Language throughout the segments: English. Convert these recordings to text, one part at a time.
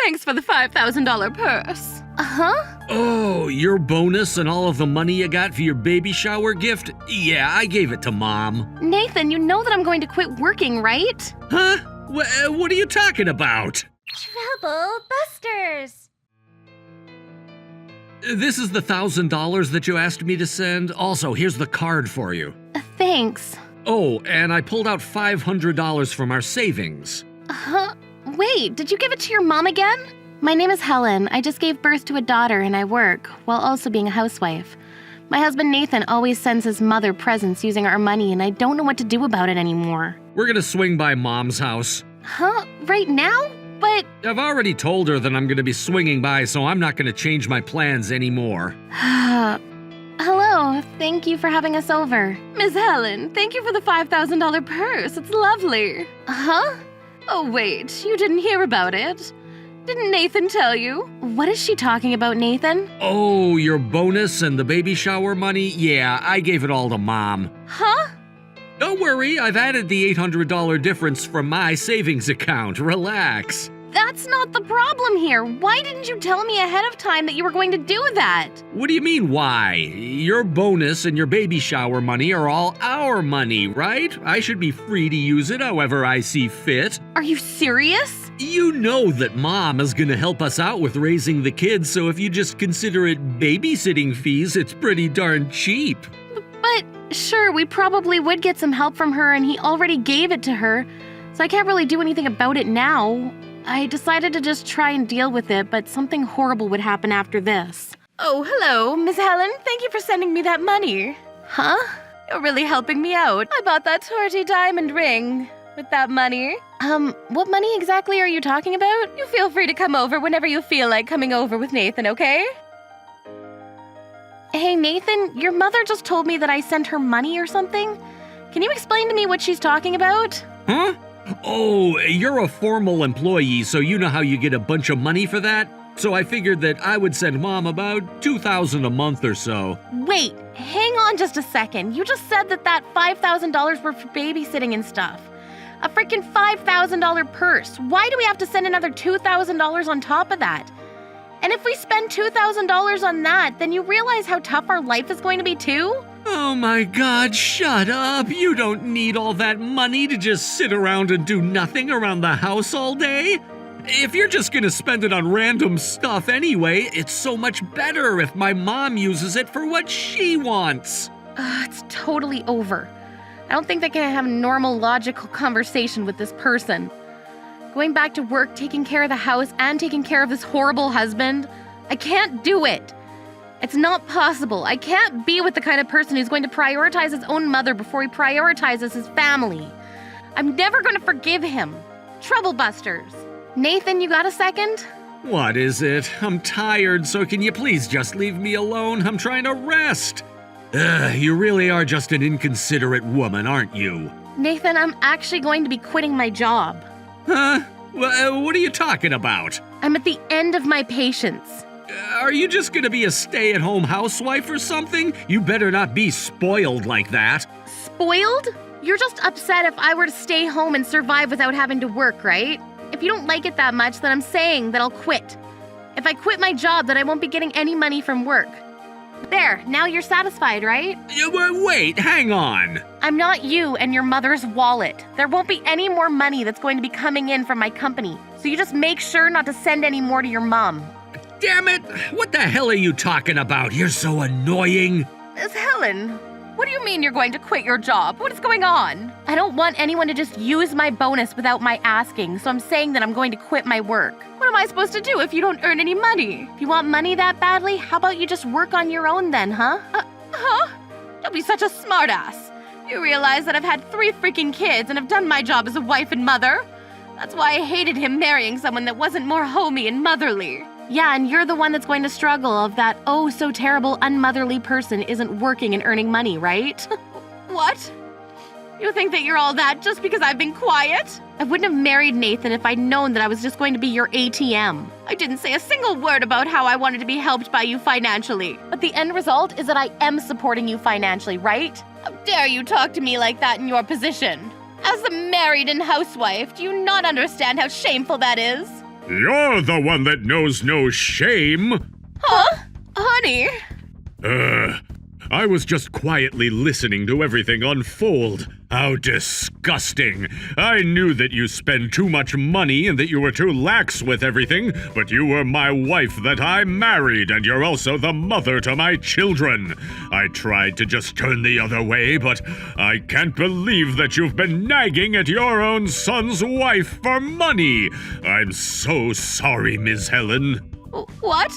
Thanks for the $5,000 purse. Uh-huh? Oh, your bonus and all of the money you got for your baby shower gift? Yeah, I gave it to Mom. Nathan, you know that I'm going to quit working, right? Huh? What are you talking about? Trouble Busters! This is the $1,000 that you asked me to send. Also, here's the card for you. Thanks. Oh, and I pulled out $500 from our savings. Huh? Wait, did you give it to your mom again? My name is Helen. I just gave birth to a daughter and I work, while also being a housewife. My husband Nathan always sends his mother presents using our money and I don't know what to do about it anymore. We're gonna swing by Mom's house. Huh? Right now? But… I've already told her that I'm gonna be swinging by, so I'm not gonna change my plans anymore. Hello, thank you for having us over. Miss Helen, thank you for the $5,000 purse. It's lovely. Huh? Oh wait, you didn't hear about it. Didn't Nathan tell you? What is she talking about, Nathan? Oh, your bonus and the baby shower money? Yeah, I gave it all to Mom. Huh? Don't worry, I've added the $800 difference from my savings account. Relax. That's not the problem here. Why didn't you tell me ahead of time that you were going to do that? What do you mean, why? Your bonus and your baby shower money are all our money, right? I should be free to use it however I see fit. Are you serious? You know that Mom is gonna help us out with raising the kids, so if you just consider it babysitting fees, it's pretty darn cheap. But sure, we probably would get some help from her and he already gave it to her, so I can't really do anything about it now. I decided to just try and deal with it, but something horrible would happen after this. Oh, hello, Miss Helen. Thank you for sending me that money. Huh? You're really helping me out. I bought that torty diamond ring with that money. What money exactly are you talking about? You feel free to come over whenever you feel like coming over with Nathan, okay? Hey, Nathan, your mother just told me that I sent her money or something. Can you explain to me what she's talking about? Huh? Oh, you're a formal employee, so you know how you get a bunch of money for that? So I figured that I would send Mom about $2,000 a month or so. Wait, hang on just a second. You just said that $5,000 were for babysitting and stuff. A freaking $5,000 purse. Why do we have to send another $2,000 on top of that? And if we spend $2,000 on that, then you realize how tough our life is going to be too? Oh my God, shut up. You don't need all that money to just sit around and do nothing around the house all day. If you're just gonna spend it on random stuff anyway, it's so much better if my mom uses it for what she wants. It's totally over. I don't think I can have a normal, logical conversation with this person. Going back to work, taking care of the house, and taking care of this horrible husband, I can't do it. It's not possible. I can't be with the kind of person who's going to prioritize his own mother before he prioritizes his family. I'm never going to forgive him. Trouble Busters. Nathan, you got a second? What is it? I'm tired, so can you please just leave me alone? I'm trying to rest. You really are just an inconsiderate woman, aren't you? Nathan, I'm actually going to be quitting my job. Huh? What are you talking about? I'm at the end of my patience. Are you just gonna be a stay-at-home housewife or something? You better not be spoiled like that. Spoiled? You're just upset if I were to stay home and survive without having to work, right? If you don't like it that much, then I'm saying that I'll quit. If I quit my job, then I won't be getting any money from work. There, now you're satisfied, right? Wait, hang on. I'm not you and your mother's wallet. There won't be any more money that's going to be coming in from my company, so you just make sure not to send any more to your mom. Damn it! What the hell are you talking about? You're so annoying. Miss Helen, what do you mean you're going to quit your job? What is going on? I don't want anyone to just use my bonus without my asking, so I'm saying that I'm going to quit my work. What am I supposed to do if you don't earn any money? If you want money that badly, how about you just work on your own then, huh? Huh? Don't be such a smartass. You realize that I've had 3 freaking kids and have done my job as a wife and mother? That's why I hated him marrying someone that wasn't more homey and motherly. Yeah, and you're the one that's going to struggle if that oh-so-terrible unmotherly person isn't working and earning money, right? What? You think that you're all that just because I've been quiet? I wouldn't have married Nathan if I'd known that I was just going to be your ATM. I didn't say a single word about how I wanted to be helped by you financially. But the end result is that I am supporting you financially, right? How dare you talk to me like that in your position? As a married and housewife, do you not understand how shameful that is? You're the one that knows no shame. Huh? Honey? I was just quietly listening to everything unfold. How disgusting. I knew that you spend too much money and that you were too lax with everything, but you were my wife that I married, and you're also the mother to my children. I tried to just turn the other way, but I can't believe that you've been nagging at your own son's wife for money. I'm so sorry, Ms. Helen. What?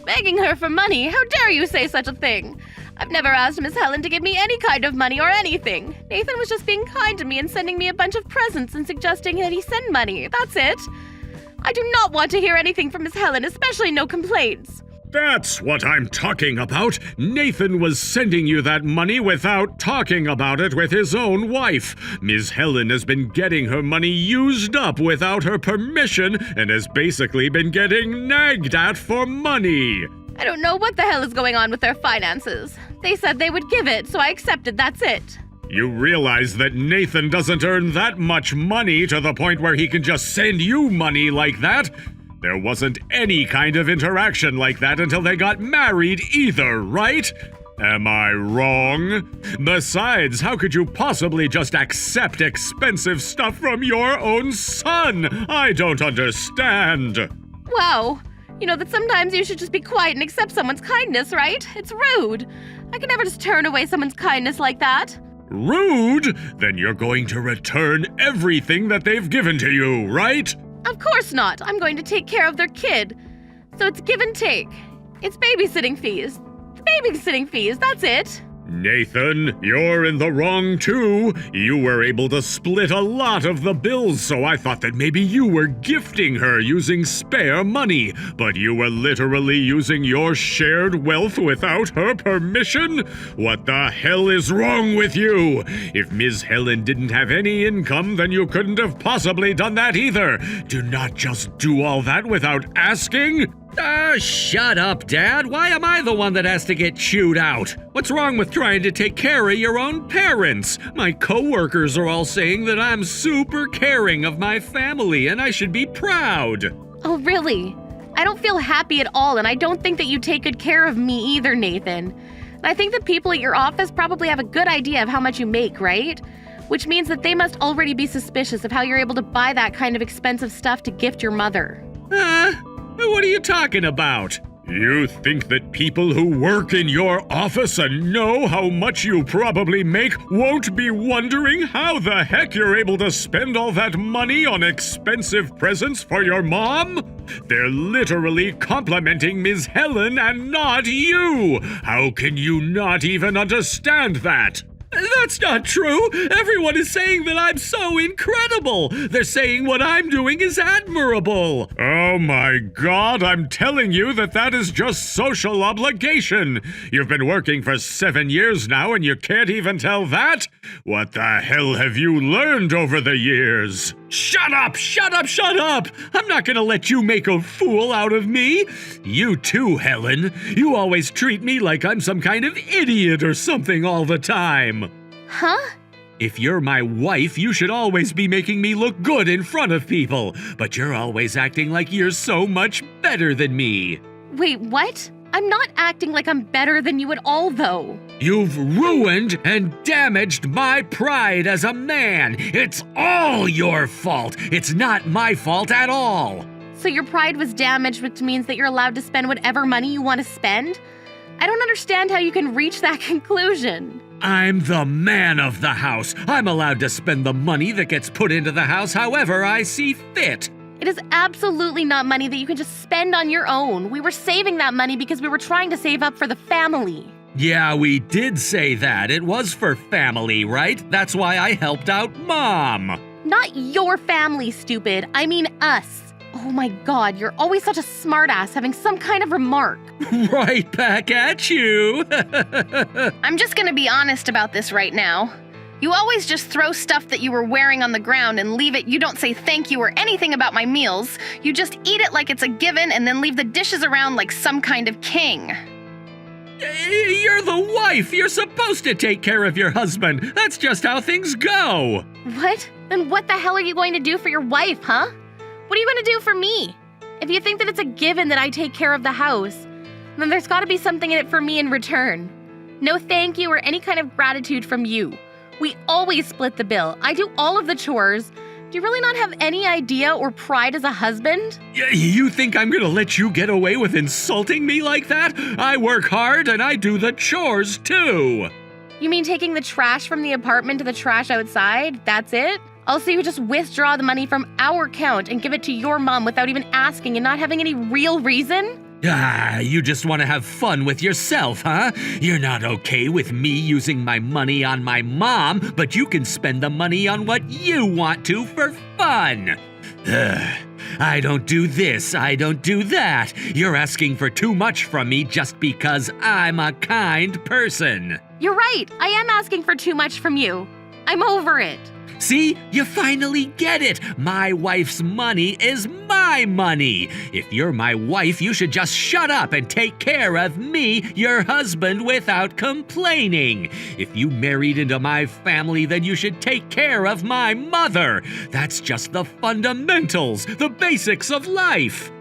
Begging her for money? How dare you say such a thing? I've never asked Miss Helen to give me any kind of money or anything. Nathan was just being kind to me and sending me a bunch of presents and suggesting that he send money. That's it. I do not want to hear anything from Miss Helen, especially no complaints. That's what I'm talking about. Nathan was sending you that money without talking about it with his own wife. Ms. Helen has been getting her money used up without her permission and has basically been getting nagged at for money. I don't know what the hell is going on with their finances. They said they would give it, so I accepted, that's it. You realize that Nathan doesn't earn that much money to the point where he can just send you money like that? There wasn't any kind of interaction like that until they got married either, right? Am I wrong? Besides, how could you possibly just accept expensive stuff from your own son? I don't understand. Wow. You know that sometimes you should just be quiet and accept someone's kindness, right? It's rude. I can never just turn away someone's kindness like that. Rude? Then you're going to return everything that they've given to you, right? Of course not. I'm going to take care of their kid. So it's give and take. It's babysitting fees. Babysitting fees, that's it. Nathan, you're in the wrong too. You were able to split a lot of the bills, so I thought that maybe you were gifting her using spare money. But you were literally using your shared wealth without her permission? What the hell is wrong with you? If Ms. Helen didn't have any income, then you couldn't have possibly done that either. Do not just do all that without asking. Shut up, Dad. Why am I the one that has to get chewed out? What's wrong with trying to take care of your own parents? My coworkers are all saying that I'm super caring of my family and I should be proud. Oh, really? I don't feel happy at all, and I don't think that you take good care of me either, Nathan. And I think the people at your office probably have a good idea of how much you make, right? Which means that they must already be suspicious of how you're able to buy that kind of expensive stuff to gift your mother. What are you talking about? You think that people who work in your office and know how much you probably make won't be wondering how the heck you're able to spend all that money on expensive presents for your mom? They're literally complimenting Ms. Helen and not you! How can you not even understand that? That's not true! Everyone is saying that I'm so incredible! They're saying what I'm doing is admirable! Oh my god, I'm telling you that is just social obligation! You've been working for 7 years now and you can't even tell that? What the hell have you learned over the years? Shut up! Shut up! Shut up! I'm not gonna let you make a fool out of me! You too, Helen. You always treat me like I'm some kind of idiot or something all the time. Huh? If you're my wife, you should always be making me look good in front of people, but you're always acting like you're so much better than me. Wait, what? I'm not acting like I'm better than you at all, though. You've ruined and damaged my pride as a man. It's all your fault. It's not my fault at all. So your pride was damaged, which means that you're allowed to spend whatever money you want to spend? I don't understand how you can reach that conclusion. I'm the man of the house. I'm allowed to spend the money that gets put into the house however I see fit. It is absolutely not money that you can just spend on your own. We were saving that money because we were trying to save up for the family. Yeah, we did say that. It was for family, right? That's why I helped out Mom. Not your family, stupid. I mean us. Oh my god, you're always such a smartass having some kind of remark. Right back at you. I'm just gonna be honest about this right now. You always just throw stuff that you were wearing on the ground and leave it. You don't say thank you or anything about my meals. You just eat it like it's a given and then leave the dishes around like some kind of king. You're the wife. You're supposed to take care of your husband. That's just how things go. What? Then what the hell are you going to do for your wife, huh? What are you going to do for me? If you think that it's a given that I take care of the house, then there's got to be something in it for me in return. No thank you or any kind of gratitude from you. We always split the bill. I do all of the chores. Do you really not have any idea or pride as a husband? You think I'm gonna let you get away with insulting me like that? I work hard and I do the chores too. You mean taking the trash from the apartment to the trash outside? That's it? Also, you just withdraw the money from our account and give it to your mom without even asking and not having any real reason? You just want to have fun with yourself, huh? You're not okay with me using my money on my mom, but you can spend the money on what you want to for fun. I don't do this, I don't do that. You're asking for too much from me just because I'm a kind person. You're right. I am asking for too much from you. I'm over it. See, you finally get it. My wife's money is my money. If you're my wife, you should just shut up and take care of me, your husband, without complaining. If you married into my family, then you should take care of my mother. That's just the fundamentals, the basics of life.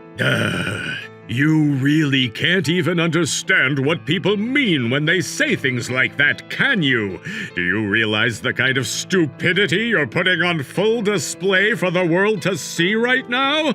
You really can't even understand what people mean when they say things like that, can you? Do you realize the kind of stupidity you're putting on full display for the world to see right now?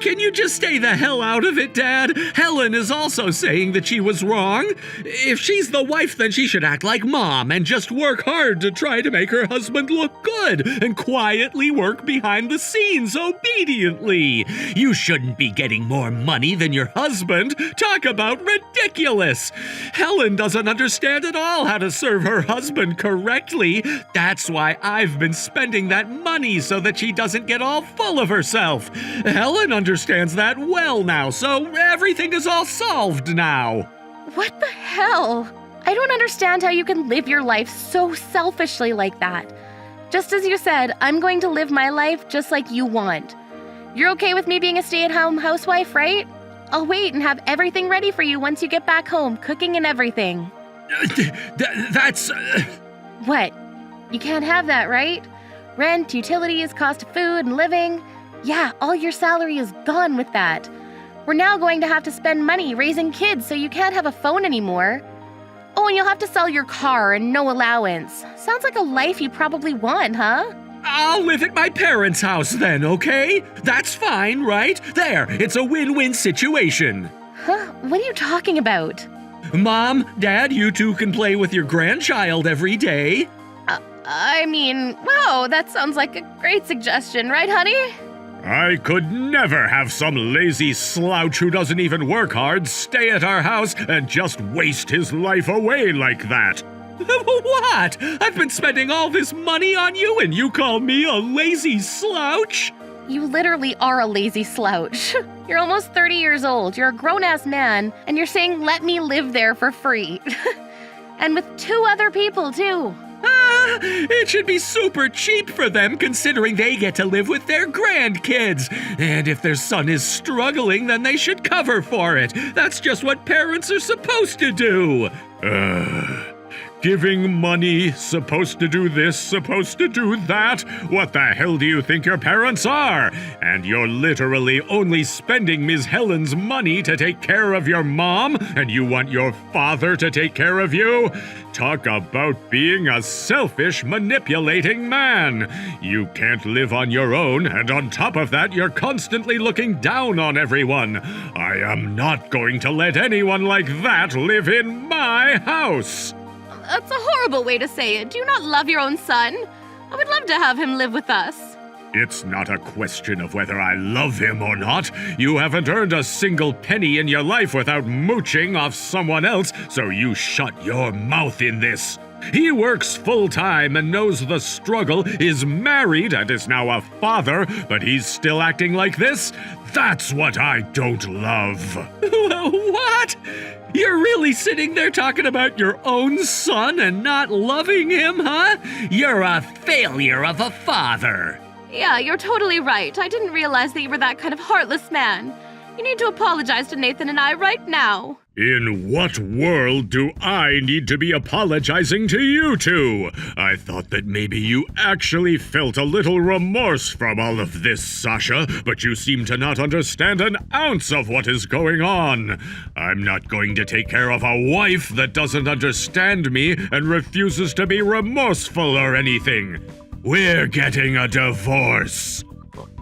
Can you just stay the hell out of it, Dad? Helen is also saying that she was wrong. If she's the wife, then she should act like Mom and just work hard to try to make her husband look good and quietly work behind the scenes obediently. You shouldn't be getting more money than your husband. Talk about ridiculous. Helen doesn't understand at all how to serve her husband correctly. That's why I've been spending that money so that she doesn't get all full of herself. Helen understands that well now, so everything is all solved now. What the hell? I don't understand how you can live your life so selfishly like that. Just as you said, I'm going to live my life just like you want. You're okay with me being a stay-at-home housewife, right? I'll wait and have everything ready for you once you get back home, cooking and everything. That's... What? You can't have that, right? Rent, utilities, cost of food and living. Yeah, all your salary is gone with that. We're now going to have to spend money raising kids, so you can't have a phone anymore. Oh, and you'll have to sell your car and no allowance. Sounds like a life you probably want, huh? I'll live at my parents' house then, okay? That's fine, right? There, it's a win-win situation. Huh? What are you talking about? Mom, Dad, you two can play with your grandchild every day. I mean, wow, that sounds like a great suggestion, right, honey? I could never have some lazy slouch who doesn't even work hard stay at our house and just waste his life away like that. What? I've been spending all this money on you and you call me a lazy slouch? You literally are a lazy slouch. You're almost 30 years old, you're a grown-ass man, and you're saying let me live there for free. And with 2 other people, too. It should be super cheap for them considering they get to live with their grandkids. And if their son is struggling, then they should cover for it. That's just what parents are supposed to do. Giving money, supposed to do this, supposed to do that? What the hell do you think your parents are? And you're literally only spending Ms. Helen's money to take care of your mom, and you want your father to take care of you? Talk about being a selfish, manipulating man. You can't live on your own, and on top of that, you're constantly looking down on everyone. I am not going to let anyone like that live in my house. That's a horrible way to say it. Do you not love your own son? I would love to have him live with us. It's not a question of whether I love him or not. You haven't earned a single penny in your life without mooching off someone else, so you shut your mouth in this. He works full-time and knows the struggle, is married and is now a father, but he's still acting like this? That's what I don't love. What? You're really sitting there talking about your own son and not loving him, huh? You're a failure of a father. Yeah, you're totally right. I didn't realize that you were that kind of heartless man. You need to apologize to Nathan and I right now. In what world do I need to be apologizing to you two? I thought that maybe you actually felt a little remorse from all of this, Sasha, but you seem to not understand an ounce of what is going on. I'm not going to take care of a wife that doesn't understand me and refuses to be remorseful or anything. We're getting a divorce.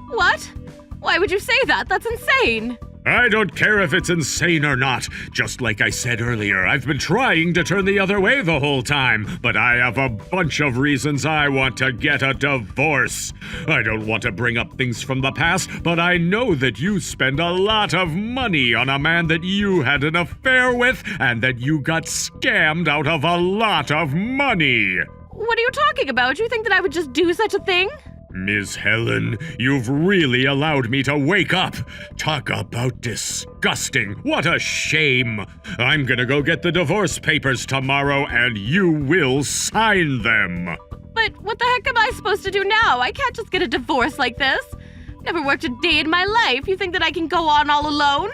What? Why would you say that? That's insane. I don't care if it's insane or not. Just like I said earlier, I've been trying to turn the other way the whole time, but I have a bunch of reasons I want to get a divorce. I don't want to bring up things from the past, but I know that you spend a lot of money on a man that you had an affair with and that you got scammed out of a lot of money. What are you talking about? You think that I would just do such a thing? Miss Helen, you've really allowed me to wake up. Talk about disgusting. What a shame. I'm gonna go get the divorce papers tomorrow and you will sign them. But what the heck am I supposed to do now? I can't just get a divorce like this. Never worked a day in my life. You think that I can go on all alone?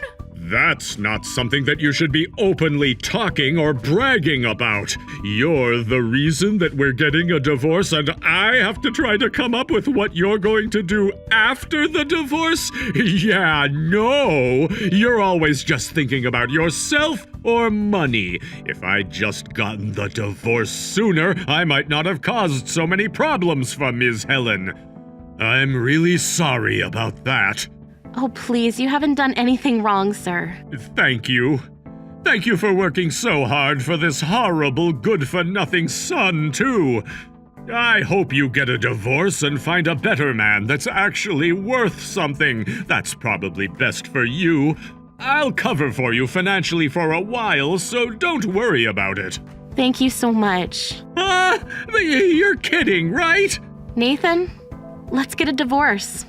That's not something that you should be openly talking or bragging about. You're the reason that we're getting a divorce, and I have to try to come up with what you're going to do after the divorce? Yeah, no. You're always just thinking about yourself or money. If I'd just gotten the divorce sooner, I might not have caused so many problems for Ms. Helen. I'm really sorry about that. Oh, please, you haven't done anything wrong, sir. Thank you. Thank you for working so hard for this horrible, good-for-nothing son, too. I hope you get a divorce and find a better man that's actually worth something. That's probably best for you. I'll cover for you financially for a while, so don't worry about it. Thank you so much. You're kidding, right? Nathan, let's get a divorce.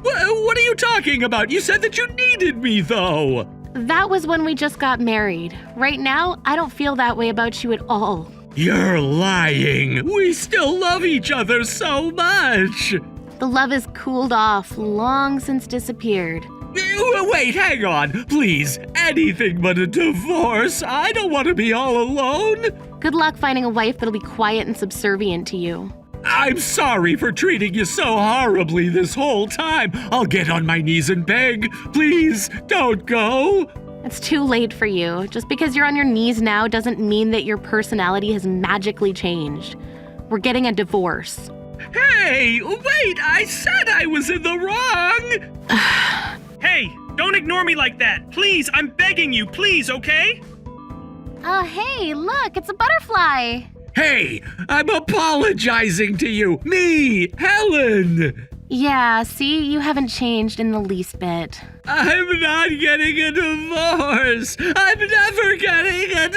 What are you talking about? You said that you needed me, though. That was when we just got married. Right now, I don't feel that way about you at all. You're lying. We still love each other so much. The love has cooled off, long since disappeared. Wait, hang on. Please, anything but a divorce. I don't want to be all alone. Good luck finding a wife that'll be quiet and subservient to you. I'm sorry for treating you so horribly this whole time. I'll get on my knees and beg. Please, don't go. It's too late for you. Just because you're on your knees now doesn't mean that your personality has magically changed. We're getting a divorce. Hey, wait, I said I was in the wrong. Hey, don't ignore me like that. Please, I'm begging you, please, okay? Oh, hey, look, it's a butterfly. Hey, I'm apologizing to you. Me, Helen. Yeah, see, you haven't changed in the least bit. I'm not getting a divorce. I'm never getting a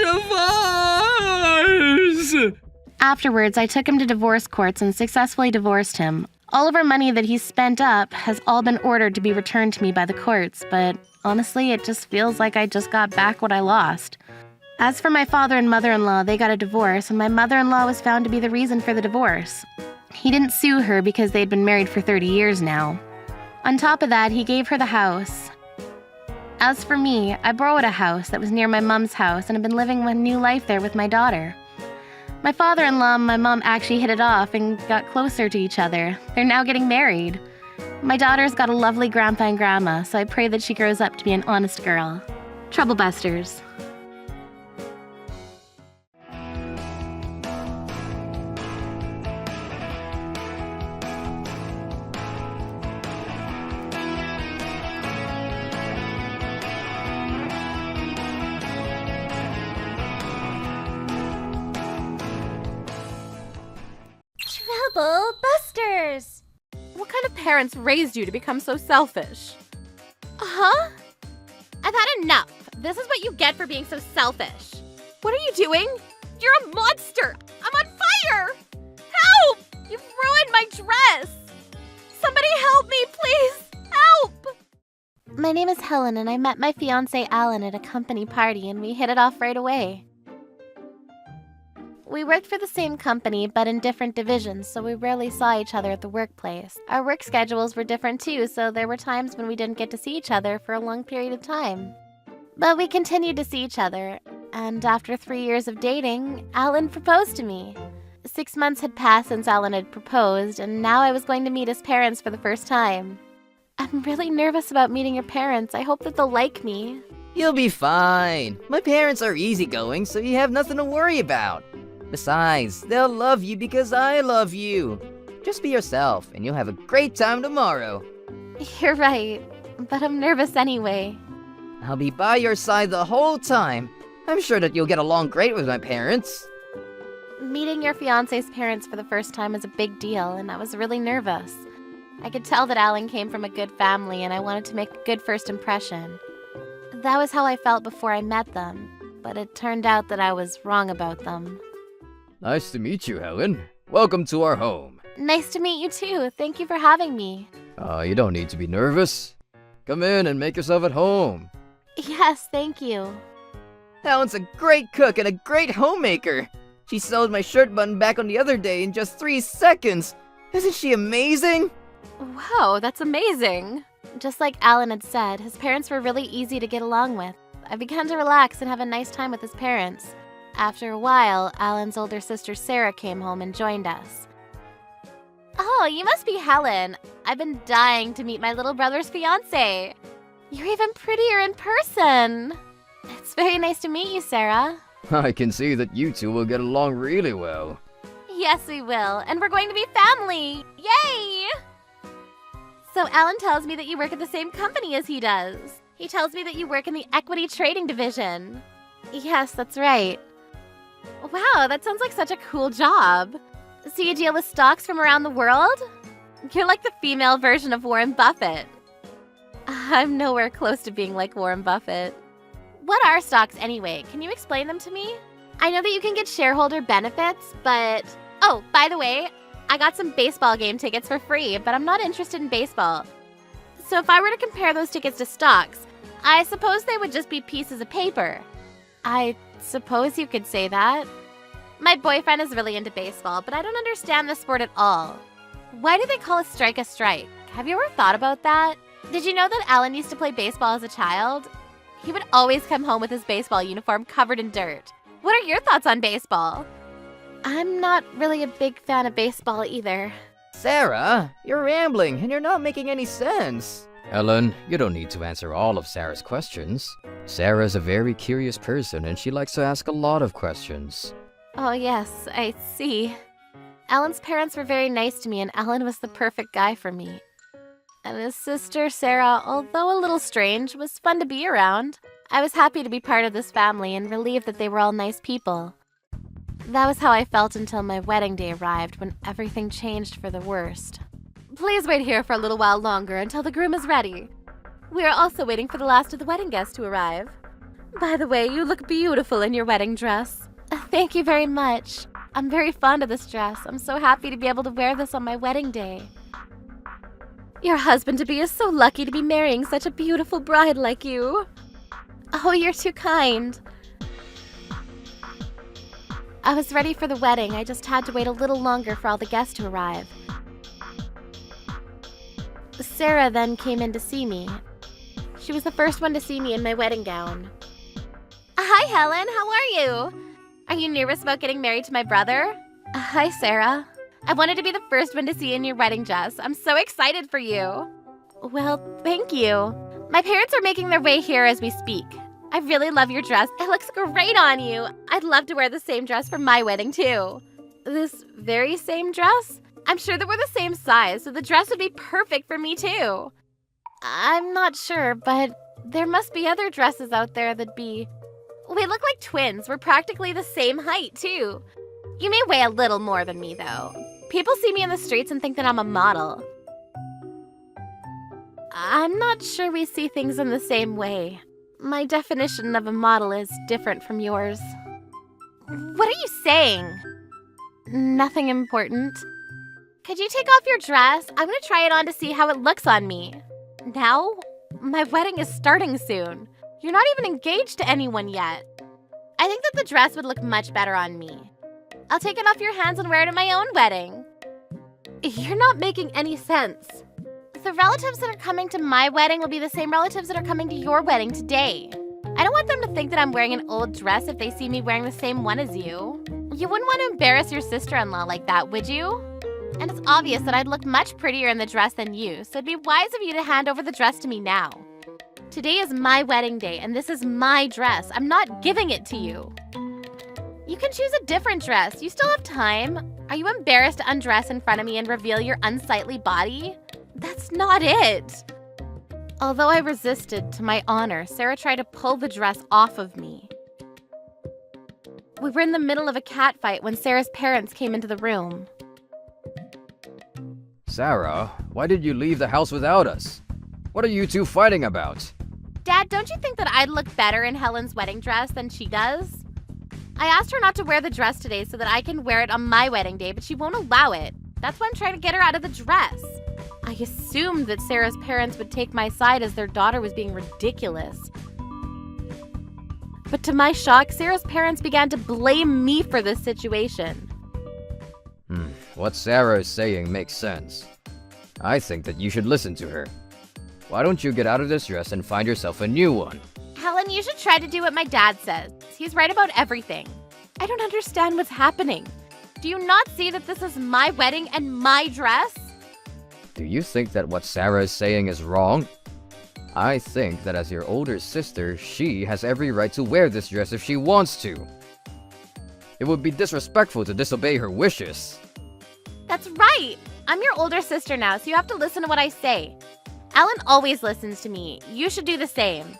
divorce. Afterwards, I took him to divorce courts and successfully divorced him. All of our money that he's spent up has all been ordered to be returned to me by the courts, but honestly, it just feels like I just got back what I lost. As for my father and mother-in-law, they got a divorce, and my mother-in-law was found to be the reason for the divorce. He didn't sue her because they'd been married for 30 years now. On top of that, he gave her the house. As for me, I borrowed a house that was near my mom's house and have been living a new life there with my daughter. My father-in-law and my mom actually hit it off and got closer to each other. They're now getting married. My daughter's got a lovely grandpa and grandma, so I pray that she grows up to be an honest girl. Troublebusters. Trouble Busters! What kind of parents raised you to become so selfish? Huh? I've had enough. This is what you get for being so selfish. What are you doing? You're a monster! I'm on fire! Help! You've ruined my dress! Somebody help me, please! Help! My name is Helen, and I met my fiancé Alan at a company party, and we hit it off right away. We worked for the same company, but in different divisions, so we rarely saw each other at the workplace. Our work schedules were different too, so there were times when we didn't get to see each other for a long period of time. But we continued to see each other, and after 3 years of dating, Alan proposed to me. 6 months had passed since Alan had proposed, and now I was going to meet his parents for the first time. I'm really nervous about meeting your parents. I hope that they'll like me. You'll be fine. My parents are easygoing, so you have nothing to worry about. Besides, they'll love you because I love you. Just be yourself, and you'll have a great time tomorrow. You're right, but I'm nervous anyway. I'll be by your side the whole time. I'm sure that you'll get along great with my parents. Meeting your fiancé's parents for the first time was a big deal, and I was really nervous. I could tell that Alan came from a good family, and I wanted to make a good first impression. That was how I felt before I met them, but it turned out that I was wrong about them. Nice to meet you, Helen. Welcome to our home. Nice to meet you too. Thank you for having me. You don't need to be nervous. Come in and make yourself at home. Yes, thank you. Helen's a great cook and a great homemaker. She sewed my shirt button back on the other day in just 3 seconds. Isn't she amazing? Wow, that's amazing. Just like Alan had said, his parents were really easy to get along with. I began to relax and have a nice time with his parents. After a while, Alan's older sister Sarah came home and joined us. Oh, you must be Helen. I've been dying to meet my little brother's fiancé. You're even prettier in person. It's very nice to meet you, Sarah. I can see that you two will get along really well. Yes, we will, and we're going to be family. Yay! So Alan tells me that you work at the same company as he does. He tells me that you work in the equity trading division. Yes, that's right. Wow, that sounds like such a cool job. So you deal with stocks from around the world? You're like the female version of Warren Buffett. I'm nowhere close to being like Warren Buffett. What are stocks anyway? Can you explain them to me? I know that you can get shareholder benefits, but... Oh, by the way, I got some baseball game tickets for free, but I'm not interested in baseball. So if I were to compare those tickets to stocks, I suppose they would just be pieces of paper. I suppose you could say that. My boyfriend is really into baseball, but I don't understand the sport at all. Why do they call a strike? Have you ever thought about that? Did you know that Alan used to play baseball as a child? He would always come home with his baseball uniform covered in dirt. What are your thoughts on baseball? I'm not really a big fan of baseball either. Sarah, you're rambling and you're not making any sense. Helen, you don't need to answer all of Sarah's questions. Sarah is a very curious person and she likes to ask a lot of questions. Oh yes, I see. Alan's parents were very nice to me and Alan was the perfect guy for me. And his sister, Sarah, although a little strange, was fun to be around. I was happy to be part of this family and relieved that they were all nice people. That was how I felt until my wedding day arrived, when everything changed for the worst. Please wait here for a little while longer until the groom is ready. We are also waiting for the last of the wedding guests to arrive. By the way, you look beautiful in your wedding dress. Thank you very much. I'm very fond of this dress. I'm so happy to be able to wear this on my wedding day. Your husband-to-be is so lucky to be marrying such a beautiful bride like you. Oh, you're too kind. I was ready for the wedding. I just had to wait a little longer for all the guests to arrive. Sarah then came in to see me. She was the first one to see me in my wedding gown. Hi, Helen. How are you? Are you nervous about getting married to my brother? Hi, Sarah. I wanted to be the first one to see you in your wedding dress. I'm so excited for you. Well, thank you. My parents are making their way here as we speak. I really love your dress. It looks great on you. I'd love to wear the same dress for my wedding, too. This very same dress? I'm sure that we're the same size, so the dress would be perfect for me, too. I'm not sure, but there must be other dresses out there that'd be... We look like twins. We're practically the same height, too. You may weigh a little more than me, though. People see me in the streets and think that I'm a model. I'm not sure we see things in the same way. My definition of a model is different from yours. What are you saying? Nothing important. Could you take off your dress? I'm gonna try it on to see how it looks on me. Now? My wedding is starting soon. You're not even engaged to anyone yet. I think that the dress would look much better on me. I'll take it off your hands and wear it at my own wedding. You're not making any sense. The relatives that are coming to my wedding will be the same relatives that are coming to your wedding today. I don't want them to think that I'm wearing an old dress if they see me wearing the same one as you. You wouldn't want to embarrass your sister-in-law like that, would you? And it's obvious that I'd look much prettier in the dress than you, so it'd be wise of you to hand over the dress to me now. Today is my wedding day, and this is my dress. I'm not giving it to you. You can choose a different dress. You still have time. Are you embarrassed to undress in front of me and reveal your unsightly body? That's not it. Although I resisted, to my honor, Sarah tried to pull the dress off of me. We were in the middle of a catfight when Sarah's parents came into the room. Sarah, why did you leave the house without us? What are you two fighting about? Dad, don't you think that I'd look better in Helen's wedding dress than she does? I asked her not to wear the dress today so that I can wear it on my wedding day, but she won't allow it. That's why I'm trying to get her out of the dress. I assumed that Sarah's parents would take my side as their daughter was being ridiculous. But to my shock, Sarah's parents began to blame me for this situation. What Sarah is saying makes sense. I think that you should listen to her. Why don't you get out of this dress and find yourself a new one? Helen, you should try to do what my dad says. He's right about everything. I don't understand what's happening. Do you not see that this is my wedding and my dress? Do you think that what Sarah is saying is wrong? I think that as your older sister, she has every right to wear this dress if she wants to. It would be disrespectful to disobey her wishes. That's right. I'm your older sister now, so you have to listen to what I say. Alan always listens to me. You should do the same.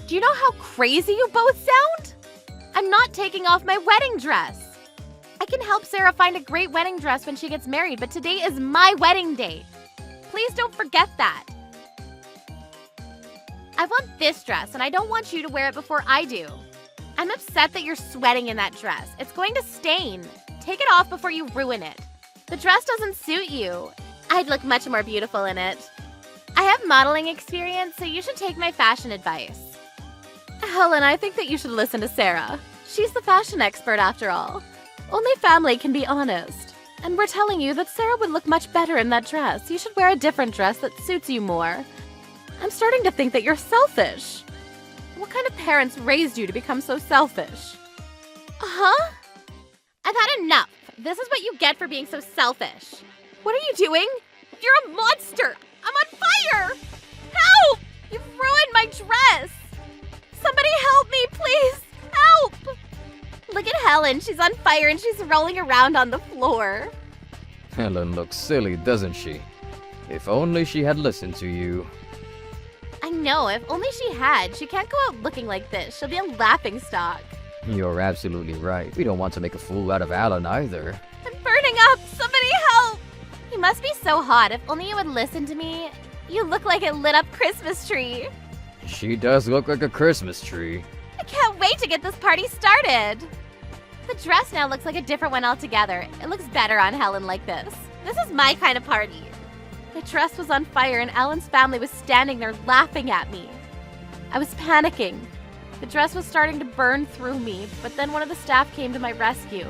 Do you know how crazy you both sound? I'm not taking off my wedding dress. I can help Sarah find a great wedding dress when she gets married, but today is my wedding day. Please don't forget that. I want this dress, and I don't want you to wear it before I do. I'm upset that you're sweating in that dress. It's going to stain. Take it off before you ruin it. The dress doesn't suit you. I'd look much more beautiful in it. I have modeling experience, so you should take my fashion advice. Helen, I think that you should listen to Sarah. She's the fashion expert after all. Only family can be honest. And we're telling you that Sarah would look much better in that dress. You should wear a different dress that suits you more. I'm starting to think that you're selfish. What kind of parents raised you to become so selfish? Huh? I've had enough. This is what you get for being so selfish. What are you doing? You're a monster! I'm on fire! Help! You've ruined my dress! Somebody help me, please! Help! Look at Helen. She's on fire and she's rolling around on the floor. Helen looks silly, doesn't she? If only she had listened to you. I know, if only she had. She can't go out looking like this. She'll be a laughingstock. You're absolutely right. We don't want to make a fool out of Alan either. I'm burning up! Somebody help! You must be so hot. If only you would listen to me. You look like a lit up Christmas tree. She does look like a Christmas tree. I can't wait to get this party started. The dress now looks like a different one altogether. It looks better on Helen like this. This is my kind of party. My dress was on fire and Alan's family was standing there laughing at me. I was panicking. The dress was starting to burn through me, but then one of the staff came to my rescue.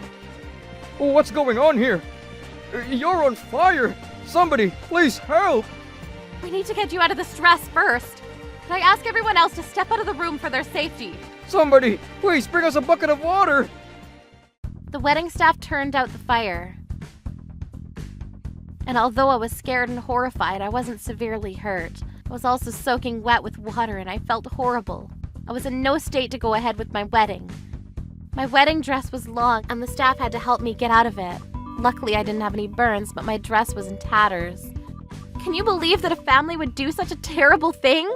What's going on here? You're on fire! Somebody, please help! We need to get you out of this dress first. Could I ask everyone else to step out of the room for their safety? Somebody, please bring us a bucket of water! The wedding staff turned out the fire. And although I was scared and horrified, I wasn't severely hurt. I was also soaking wet with water and I felt horrible. I was in no state to go ahead with my wedding. My wedding dress was long and the staff had to help me get out of it. Luckily, I didn't have any burns, but my dress was in tatters. Can you believe that a family would do such a terrible thing?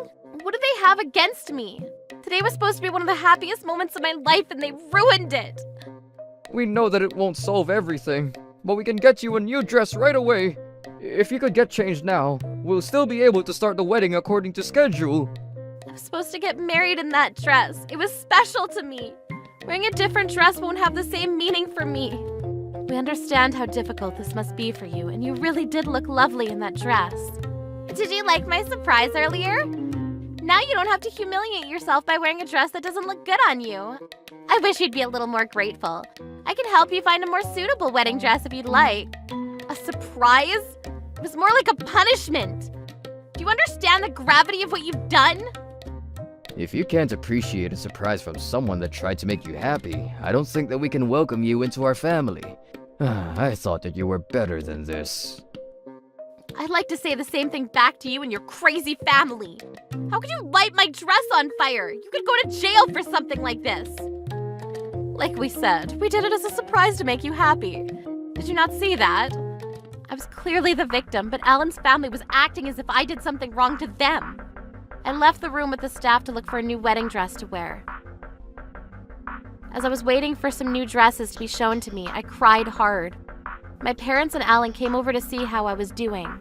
What do they have against me? Today was supposed to be one of the happiest moments of my life and they ruined it. We know that it won't solve everything, but we can get you a new dress right away. If you could get changed now, we'll still be able to start the wedding according to schedule. I was supposed to get married in that dress. It was special to me. Wearing a different dress won't have the same meaning for me. We understand how difficult this must be for you, and you really did look lovely in that dress. Did you like my surprise earlier? Now you don't have to humiliate yourself by wearing a dress that doesn't look good on you. I wish you'd be a little more grateful. I can help you find a more suitable wedding dress if you'd like. A surprise? It was more like a punishment. Do you understand the gravity of what you've done? If you can't appreciate a surprise from someone that tried to make you happy, I don't think that we can welcome you into our family. I thought that you were better than this. I'd like to say the same thing back to you and your crazy family. How could you light my dress on fire? You could go to jail for something like this. Like we said, we did it as a surprise to make you happy. Did you not see that? I was clearly the victim, but Alan's family was acting as if I did something wrong to them. I left the room with the staff to look for a new wedding dress to wear. As I was waiting for some new dresses to be shown to me, I cried hard. My parents and Alan came over to see how I was doing.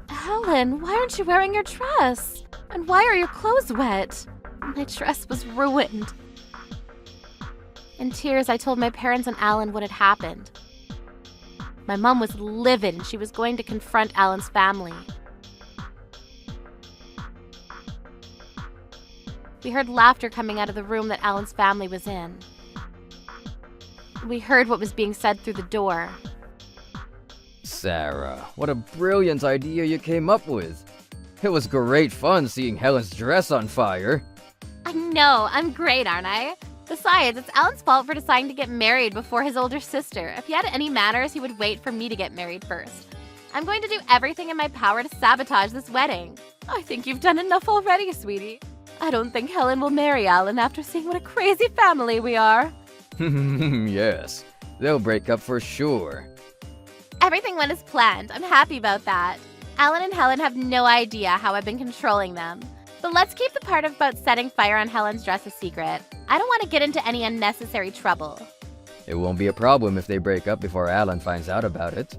Helen, why aren't you wearing your dress? And why are your clothes wet? My dress was ruined. In tears, I told my parents and Alan what had happened. My mom was livid. She was going to confront Alan's family. We heard laughter coming out of the room that Alan's family was in. We heard what was being said through the door. Sarah, what a brilliant idea you came up with. It was great fun seeing Helen's dress on fire. I know, I'm great, aren't I? Besides, it's Alan's fault for deciding to get married before his older sister. If he had any manners, he would wait for me to get married first. I'm going to do everything in my power to sabotage this wedding. I think you've done enough already, sweetie. I don't think Helen will marry Alan after seeing what a crazy family we are. Yes, they'll break up for sure. Everything went as planned. I'm happy about that. Alan and Helen have no idea how I've been controlling them. But let's keep the part about setting fire on Helen's dress a secret. I don't want to get into any unnecessary trouble. It won't be a problem if they break up before Alan finds out about it.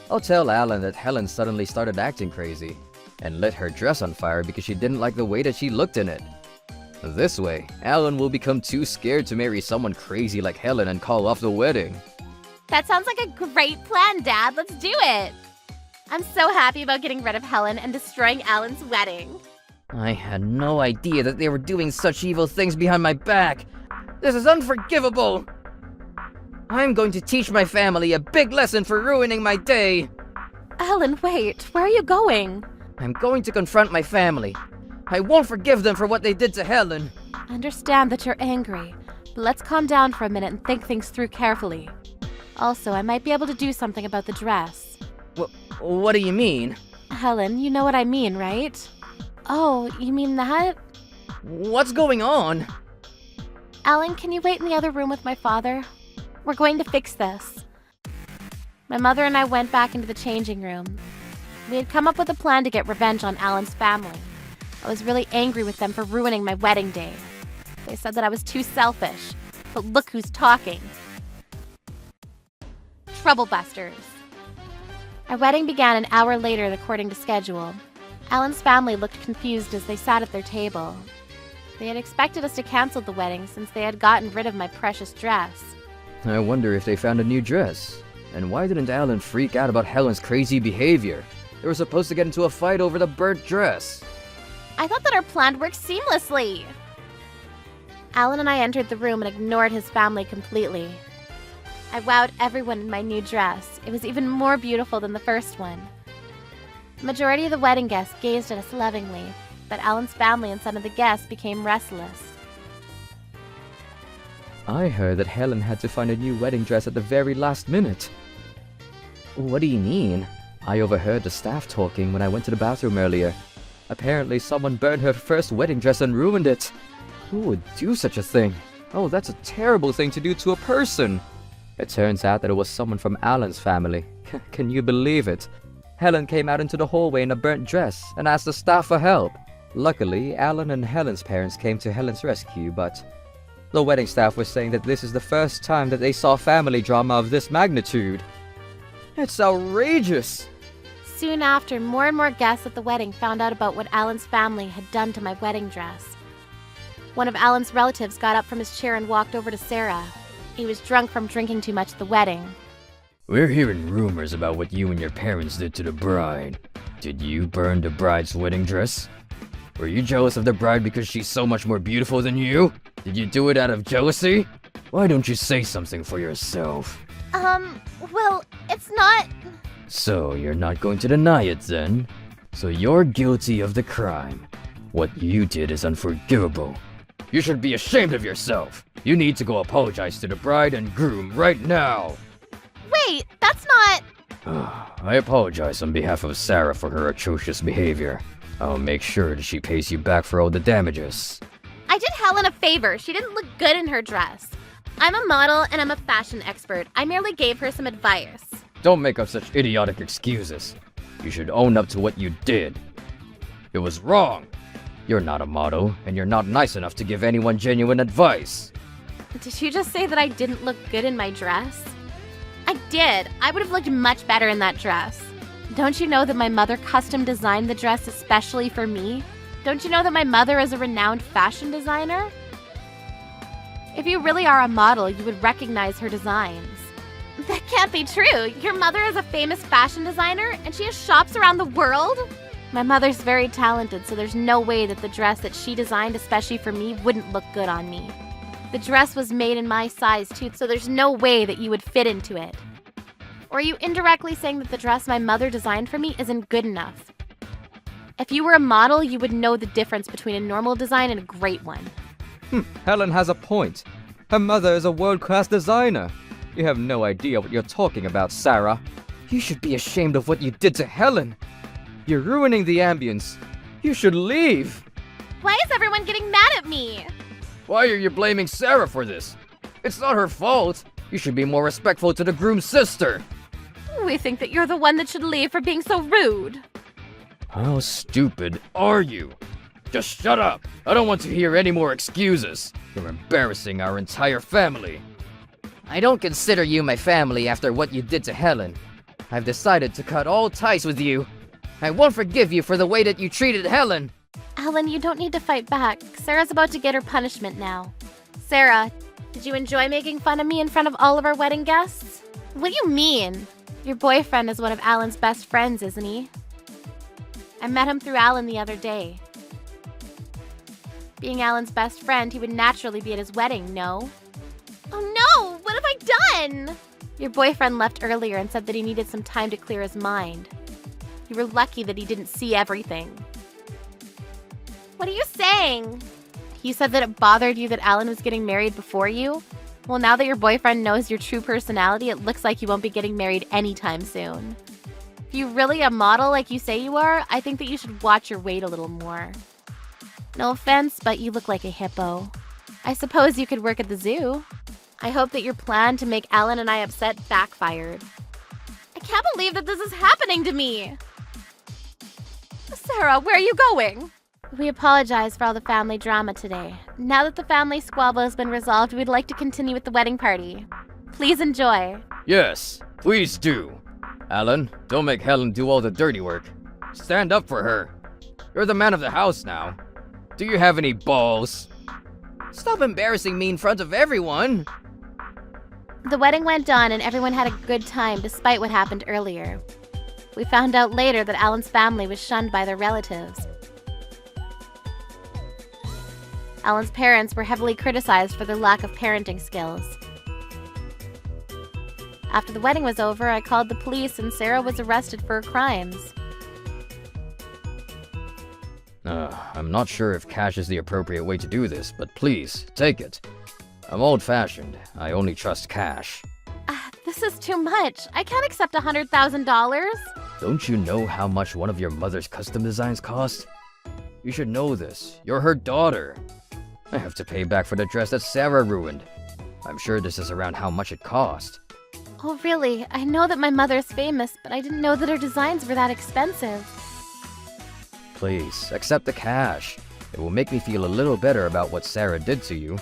I'll tell Alan that Helen suddenly started acting crazy and lit her dress on fire because she didn't like the way that she looked in it. This way, Alan will become too scared to marry someone crazy like Helen and call off the wedding. That sounds like a great plan, Dad. Let's do it. I'm so happy about getting rid of Helen and destroying Alan's wedding. I had no idea that they were doing such evil things behind my back. This is unforgivable. I'm going to teach my family a big lesson for ruining my day. Alan, wait. Where are you going? I'm going to confront my family. I won't forgive them for what they did to Helen. I understand that you're angry, but let's calm down for a minute and think things through carefully. Also, I might be able to do something about the dress. What do you mean? Helen, you know what I mean, right? Oh, you mean that? What's going on? Alan, can you wait in the other room with my father? We're going to fix this. My mother and I went back into the changing room. We had come up with a plan to get revenge on Alan's family. I was really angry with them for ruining my wedding day. They said that I was too selfish. But look who's talking. Troublebusters. Our wedding began an hour later according to schedule. Alan's family looked confused as they sat at their table. They had expected us to cancel the wedding since they had gotten rid of my precious dress. I wonder if they found a new dress. And why didn't Alan freak out about Helen's crazy behavior? They were supposed to get into a fight over the burnt dress. I thought that our plan worked seamlessly. Alan and I entered the room and ignored his family completely. I wowed everyone in my new dress. It was even more beautiful than the first one. The majority of the wedding guests gazed at us lovingly, but Alan's family and some of the guests became restless. I heard that Helen had to find a new wedding dress at the very last minute. What do you mean? I overheard the staff talking when I went to the bathroom earlier. Apparently someone burned her first wedding dress and ruined it. Who would do such a thing? Oh, that's a terrible thing to do to a person. It turns out that it was someone from Alan's family. Can you believe it? Helen came out into the hallway in a burnt dress and asked the staff for help. Luckily, Alan and Helen's parents came to Helen's rescue, but the wedding staff was saying that this is the first time that they saw family drama of this magnitude. It's outrageous! Soon after, more and more guests at the wedding found out about what Alan's family had done to my wedding dress. One of Alan's relatives got up from his chair and walked over to Sarah. He was drunk from drinking too much at the wedding. We're hearing rumors about what you and your parents did to the bride. Did you burn the bride's wedding dress? Were you jealous of the bride because she's so much more beautiful than you? Did you do it out of jealousy? Why don't you say something for yourself? Well, it's not. So you're not going to deny it then? So you're guilty of the crime. What you did is unforgivable. You should be ashamed of yourself. You need to go apologize to the bride and groom right now. Wait, that's not. I apologize on behalf of Sarah for her atrocious behavior. I'll make sure that she pays you back for all the damages. I did Helen a favor. She didn't look good in her dress. I'm a model and I'm a fashion expert. I merely gave her some advice. Don't make up such idiotic excuses. You should own up to what you did. It was wrong. You're not a model, and you're not nice enough to give anyone genuine advice. Did you just say that I didn't look good in my dress? I did. I would have looked much better in that dress. Don't you know that my mother custom designed the dress especially for me? Don't you know that my mother is a renowned fashion designer? If you really are a model, you would recognize her designs. That can't be true. Your mother is a famous fashion designer and she has shops around the world? My mother's very talented, so there's no way that the dress that she designed especially for me wouldn't look good on me. The dress was made in my size too, so there's no way that you would fit into it. Or are you indirectly saying that the dress my mother designed for me isn't good enough? If you were a model, you would know the difference between a normal design and a great one. Helen has a point. Her mother is a world-class designer. You have no idea what you're talking about, Sarah. You should be ashamed of what you did to Helen. You're ruining the ambience. You should leave. Why is everyone getting mad at me? Why are you blaming Sarah for this? It's not her fault. You should be more respectful to the groom's sister. We think that you're the one that should leave for being so rude. How stupid are you? Just shut up. I don't want to hear any more excuses. You're embarrassing our entire family. I don't consider you my family after what you did to Helen. I've decided to cut all ties with you. I won't forgive you for the way that you treated Helen. Alan, you don't need to fight back. Sarah's about to get her punishment now. Sarah, did you enjoy making fun of me in front of all of our wedding guests? What do you mean? Your boyfriend is one of Alan's best friends, isn't he? I met him through Alan the other day. Being Alan's best friend, he would naturally be at his wedding, no? Oh no! What have I done? Your boyfriend left earlier and said that he needed some time to clear his mind. You were lucky that he didn't see everything. What are you saying? He said that it bothered you that Alan was getting married before you? Well, now that your boyfriend knows your true personality, it looks like you won't be getting married anytime soon. If you're really a model like you say you are, I think that you should watch your weight a little more. No offense, but you look like a hippo. I suppose you could work at the zoo. I hope that your plan to make Alan and I upset backfired. I can't believe that this is happening to me! Sarah, where are you going? We apologize for all the family drama today. Now that the family squabble has been resolved, we'd like to continue with the wedding party. Please enjoy. Yes, please do. Alan, don't make Helen do all the dirty work. Stand up for her. You're the man of the house now. Do you have any balls? Stop embarrassing me in front of everyone. The wedding went on and everyone had a good time despite what happened earlier. We found out later that Alan's family was shunned by their relatives. Alan's parents were heavily criticized for their lack of parenting skills. After the wedding was over, I called the police and Sarah was arrested for her crimes. I'm not sure if cash is the appropriate way to do this, but please, take it. I'm old-fashioned. I only trust cash. This is too much. I can't accept $100,000. Don't you know how much one of your mother's custom designs cost? You should know this. You're her daughter. I have to pay back for the dress that Sarah ruined. I'm sure this is around how much it cost. Oh, really? I know that my mother's famous, but I didn't know that her designs were that expensive. Please, accept the cash. It will make me feel a little better about what Sarah did to you.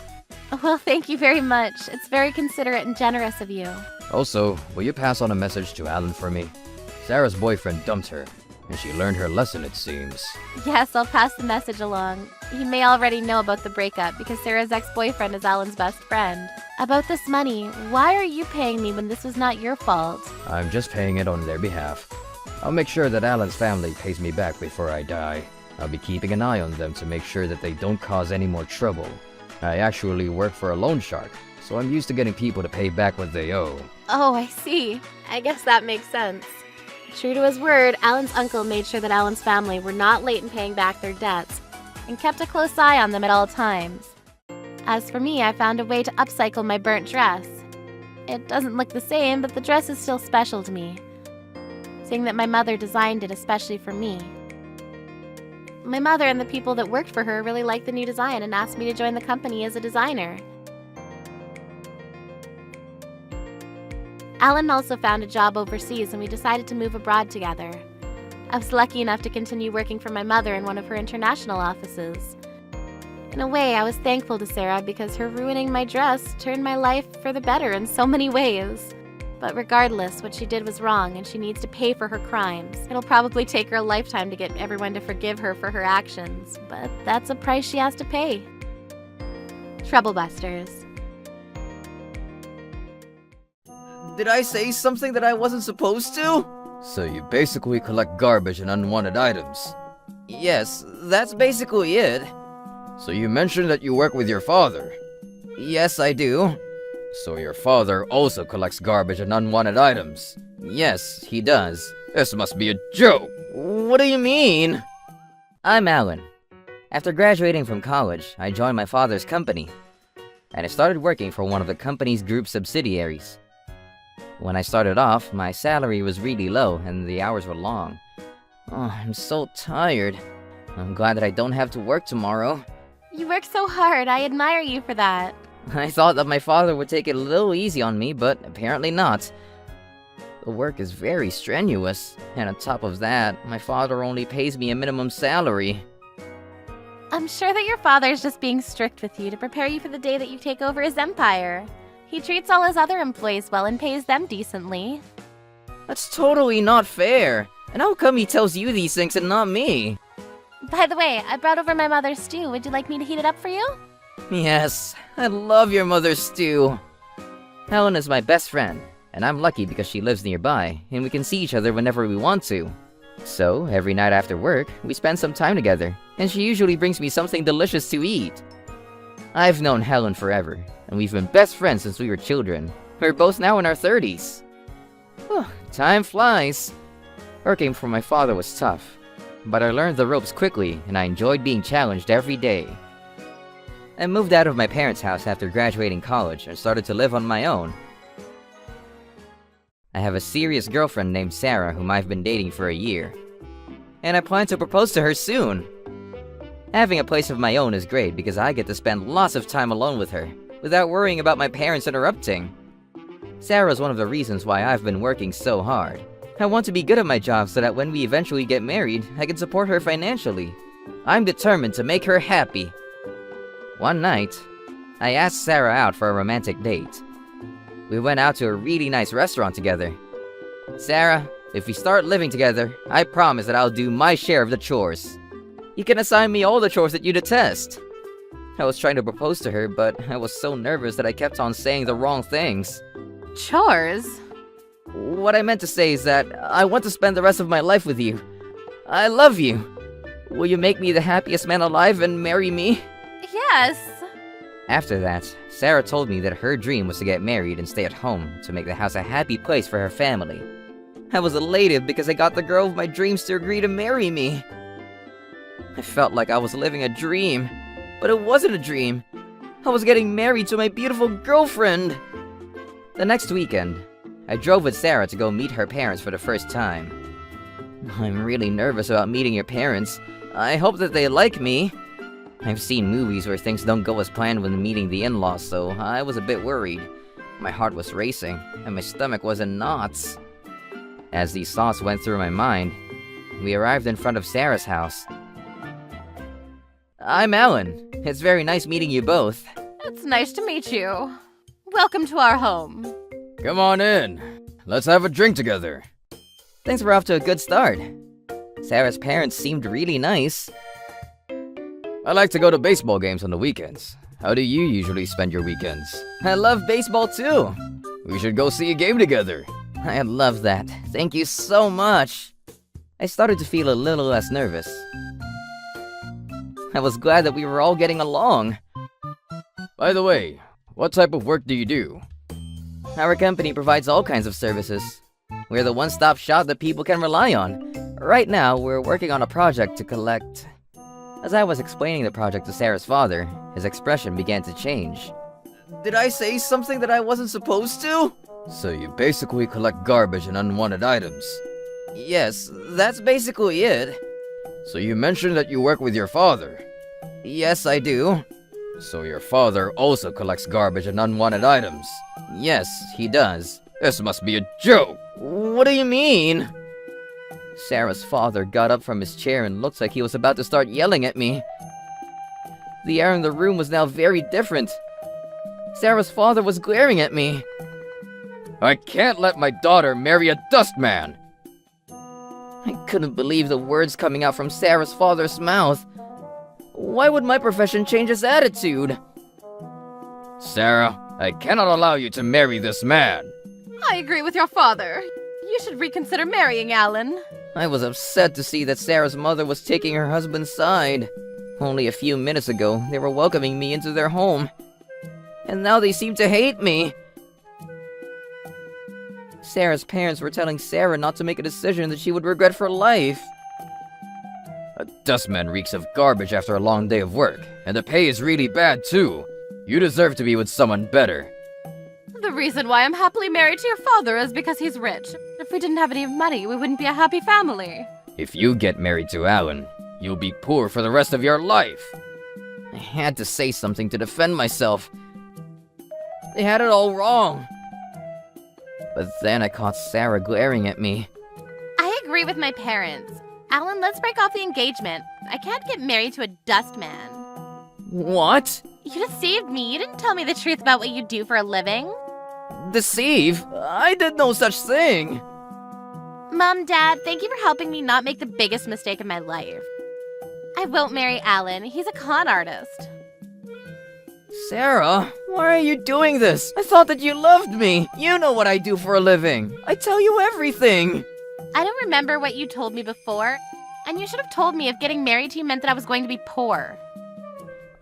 Well, thank you very much. It's very considerate and generous of you. Also, will you pass on a message to Alan for me? Sarah's boyfriend dumped her, and she learned her lesson, it seems. Yes, I'll pass the message along. He may already know about the breakup because Sarah's ex-boyfriend is Alan's best friend. About this money, why are you paying me when this was not your fault? I'm just paying it on their behalf. I'll make sure that Alan's family pays me back before I die. I'll be keeping an eye on them to make sure that they don't cause any more trouble. I actually work for a loan shark, so I'm used to getting people to pay back what they owe. Oh, I see. I guess that makes sense. True to his word, Alan's uncle made sure that Alan's family were not late in paying back their debts and kept a close eye on them at all times. As for me, I found a way to upcycle my burnt dress. It doesn't look the same, but the dress is still special to me, seeing that my mother designed it especially for me. My mother and the people that worked for her really liked the new design and asked me to join the company as a designer. Alan also found a job overseas and we decided to move abroad together. I was lucky enough to continue working for my mother in one of her international offices. In a way, I was thankful to Sarah because her ruining my dress turned my life for the better in so many ways. But regardless, what she did was wrong and she needs to pay for her crimes. It'll probably take her a lifetime to get everyone to forgive her for her actions, but that's a price she has to pay. Troublebusters. Did I say something that I wasn't supposed to? So you basically collect garbage and unwanted items. Yes, that's basically it. So you mentioned that you work with your father. Yes, I do. So your father also collects garbage and unwanted items. Yes, he does. This must be a joke. What do you mean? I'm Alan. After graduating from college, I joined my father's company, and I started working for one of the company's group subsidiaries. When I started off, my salary was really low and the hours were long. Oh, I'm so tired. I'm glad that I don't have to work tomorrow. You work so hard. I admire you for that. I thought that my father would take it a little easy on me, but apparently not. The work is very strenuous, and on top of that, my father only pays me a minimum salary. I'm sure that your father's just being strict with you to prepare you for the day that you take over his empire. He treats all his other employees well and pays them decently. That's totally not fair. And how come he tells you these things and not me? By the way, I brought over my mother's stew. Would you like me to heat it up for you? Yes, I love your mother's stew. Helen is my best friend, and I'm lucky because she lives nearby, and we can see each other whenever we want to. So, every night after work, we spend some time together, and she usually brings me something delicious to eat. I've known Helen forever, and we've been best friends since we were children. We're both now in our 30s. Time flies. Working for my father was tough, but I learned the ropes quickly, and I enjoyed being challenged every day. I moved out of my parents' house after graduating college and started to live on my own. I have a serious girlfriend named Sarah whom I've been dating for a year, and I plan to propose to her soon. Having a place of my own is great because I get to spend lots of time alone with her, without worrying about my parents interrupting. Sarah is one of the reasons why I've been working so hard. I want to be good at my job so that when we eventually get married, I can support her financially. I'm determined to make her happy. One night, I asked Sarah out for a romantic date. We went out to a really nice restaurant together. Sarah, if we start living together, I promise that I'll do my share of the chores. You can assign me all the chores that you detest. I was trying to propose to her, but I was so nervous that I kept on saying the wrong things. Chores? What I meant to say is that I want to spend the rest of my life with you. I love you. Will you make me the happiest man alive and marry me? Yes. After that, Sarah told me that her dream was to get married and stay at home to make the house a happy place for her family. I was elated because I got the girl of my dreams to agree to marry me. I felt like I was living a dream, but it wasn't a dream. I was getting married to my beautiful girlfriend. The next weekend, I drove with Sarah to go meet her parents for the first time. I'm really nervous about meeting your parents. I hope that they like me. I've seen movies where things don't go as planned when meeting the in-laws, so I was a bit worried. My heart was racing, and my stomach was in knots. As these thoughts went through my mind, we arrived in front of Sarah's house. I'm Alan. It's very nice meeting you both. It's nice to meet you. Welcome to our home. Come on in. Let's have a drink together. Things were off to a good start. Sarah's parents seemed really nice. I like to go to baseball games on the weekends. How do you usually spend your weekends? I love baseball too. We should go see a game together. I love that. Thank you so much. I started to feel a little less nervous. I was glad that we were all getting along. By the way, what type of work do you do? Our company provides all kinds of services. We're the one-stop shop that people can rely on. Right now, we're working on a project to collect... As I was explaining the project to Sarah's father, his expression began to change. Did I say something that I wasn't supposed to? So you basically collect garbage and unwanted items. Yes, that's basically it. So you mentioned that you work with your father. Yes, I do. So your father also collects garbage and unwanted items. Yes, he does. This must be a joke. What do you mean? Sarah's father got up from his chair and looked like he was about to start yelling at me. The air in the room was now very different. Sarah's father was glaring at me. I can't let my daughter marry a dustman. I couldn't believe the words coming out from Sarah's father's mouth. Why would my profession change his attitude? Sarah, I cannot allow you to marry this man. I agree with your father. You should reconsider marrying Alan. I was upset to see that Sarah's mother was taking her husband's side. Only a few minutes ago, they were welcoming me into their home. And now they seem to hate me. Sarah's parents were telling Sarah not to make a decision that she would regret for life. A dustman reeks of garbage after a long day of work, and the pay is really bad too. You deserve to be with someone better. The reason why I'm happily married to your father is because he's rich. If we didn't have any money, we wouldn't be a happy family. If you get married to Alan, you'll be poor for the rest of your life. I had to say something to defend myself. They had it all wrong. But then I caught Sarah glaring at me. I agree with my parents. Alan, let's break off the engagement. I can't get married to a dustman. What? You deceived me. You didn't tell me the truth about what you do for a living. Deceive? I did no such thing. Mom, Dad, thank you for helping me not make the biggest mistake of my life. I won't marry Alan. He's a con artist. Sarah, why are you doing this? I thought that you loved me. You know what I do for a living. I tell you everything. I don't remember what you told me before, and you should have told me if getting married to you meant that I was going to be poor.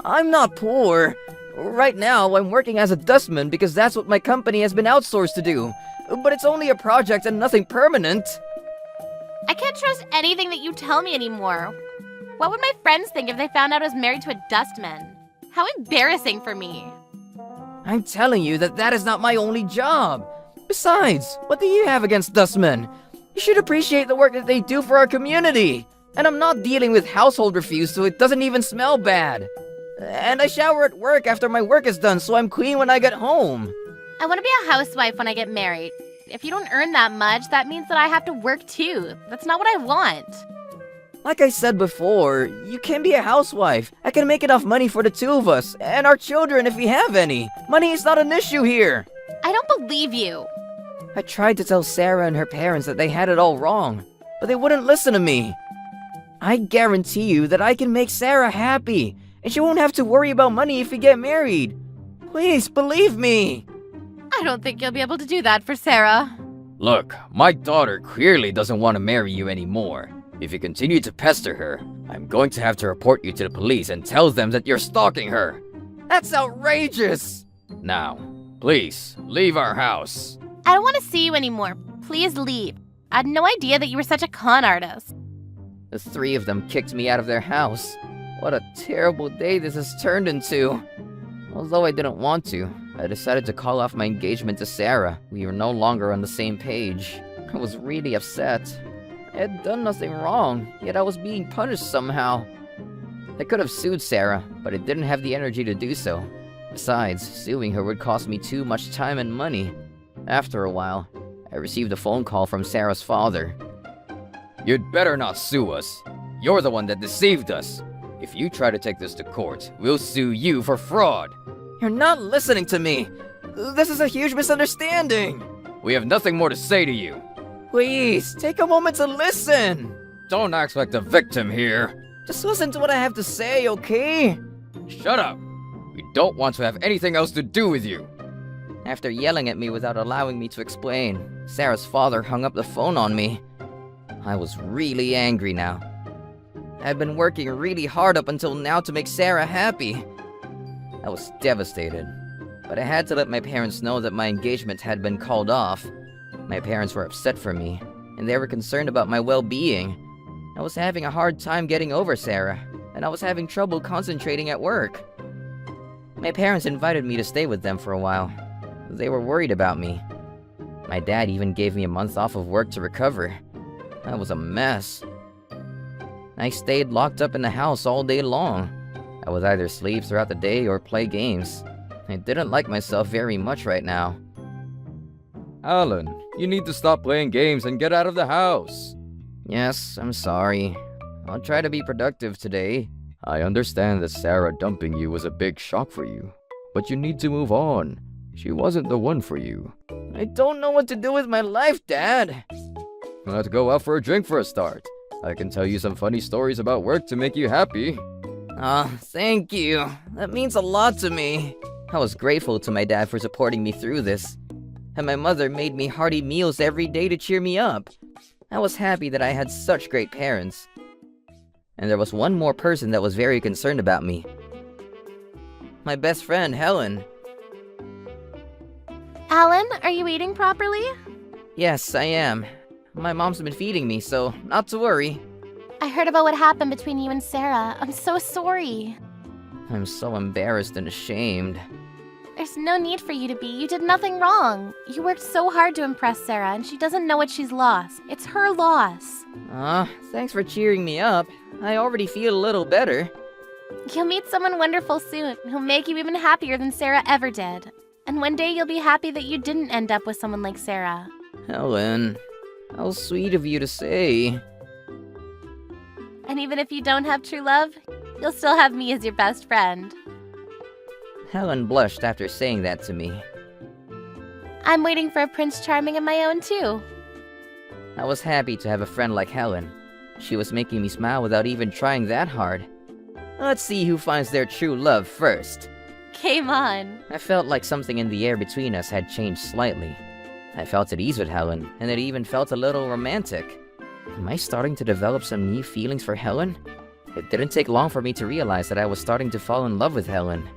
I'm not poor. Right now, I'm working as a dustman because that's what my company has been outsourced to do. But it's only a project and nothing permanent. I can't trust anything that you tell me anymore. What would my friends think if they found out I was married to a dustman? How embarrassing for me. I'm telling you that that is not my only job. Besides, what do you have against dustmen? You should appreciate the work that they do for our community. And I'm not dealing with household refuse, so it doesn't even smell bad. And I shower at work after my work is done, so I'm clean when I get home. I want to be a housewife when I get married. If you don't earn that much, that means that I have to work too. That's not what I want. Like I said before, you can be a housewife. I can make enough money for the two of us, and our children if we have any. Money is not an issue here. I don't believe you. I tried to tell Sarah and her parents that they had it all wrong, but they wouldn't listen to me. I guarantee you that I can make Sarah happy, and she won't have to worry about money if we get married. Please, believe me. I don't think you'll be able to do that for Sarah. Look, my daughter clearly doesn't want to marry you anymore. If you continue to pester her, I'm going to have to report you to the police and tell them that you're stalking her. That's outrageous. Now, please, leave our house. I don't want to see you anymore. Please leave. I had no idea that you were such a con artist. The three of them kicked me out of their house. What a terrible day this has turned into. Although I didn't want to, I decided to call off my engagement to Sarah. We were no longer on the same page. I was really upset. I had done nothing wrong, yet I was being punished somehow. I could have sued Sarah, but I didn't have the energy to do so. Besides, suing her would cost me too much time and money. After a while, I received a phone call from Sarah's father. You'd better not sue us. You're the one that deceived us. If you try to take this to court, we'll sue you for fraud. You're not listening to me. This is a huge misunderstanding. We have nothing more to say to you. Please, take a moment to listen. Don't act like the victim here. Just listen to what I have to say, okay? Shut up. We don't want to have anything else to do with you. After yelling at me without allowing me to explain, Sarah's father hung up the phone on me. I was really angry now. I had been working really hard up until now to make Sarah happy. I was devastated, but I had to let my parents know that my engagement had been called off. My parents were upset for me, and they were concerned about my well-being. I was having a hard time getting over Sarah, and I was having trouble concentrating at work. My parents invited me to stay with them for a while. They were worried about me. My dad even gave me a month off of work to recover. I was a mess. I stayed locked up in the house all day long. I would either sleep throughout the day or play games. I didn't like myself very much right now. Alan, you need to stop playing games and get out of the house. Yes, I'm sorry. I'll try to be productive today. I understand that Sarah dumping you was a big shock for you, but you need to move on. She wasn't the one for you. I don't know what to do with my life, Dad. Let's go out for a drink for a start. I can tell you some funny stories about work to make you happy. Thank you. That means a lot to me. I was grateful to my dad for supporting me through this. And my mother made me hearty meals every day to cheer me up. I was happy that I had such great parents. And there was one more person that was very concerned about me. My best friend, Helen. Alan, are you eating properly? Yes, I am. My mom's been feeding me, so not to worry. I heard about what happened between you and Sarah. I'm so sorry. I'm so embarrassed and ashamed. There's no need for you to be. You did nothing wrong. You worked so hard to impress Sarah, and she doesn't know what she's lost. It's her loss. Thanks for cheering me up. I already feel a little better. You'll meet someone wonderful soon who'll make you even happier than Sarah ever did. And one day you'll be happy that you didn't end up with someone like Sarah. Helen, how sweet of you to say. And even if you don't have true love, you'll still have me as your best friend. Helen blushed after saying that to me. I'm waiting for a Prince Charming of my own, too. I was happy to have a friend like Helen. She was making me smile without even trying that hard. Let's see who finds their true love first. Game on. I felt like something in the air between us had changed slightly. I felt at ease with Helen, and it even felt a little romantic. Am I starting to develop some new feelings for Helen? It didn't take long for me to realize that I was starting to fall in love with Helen.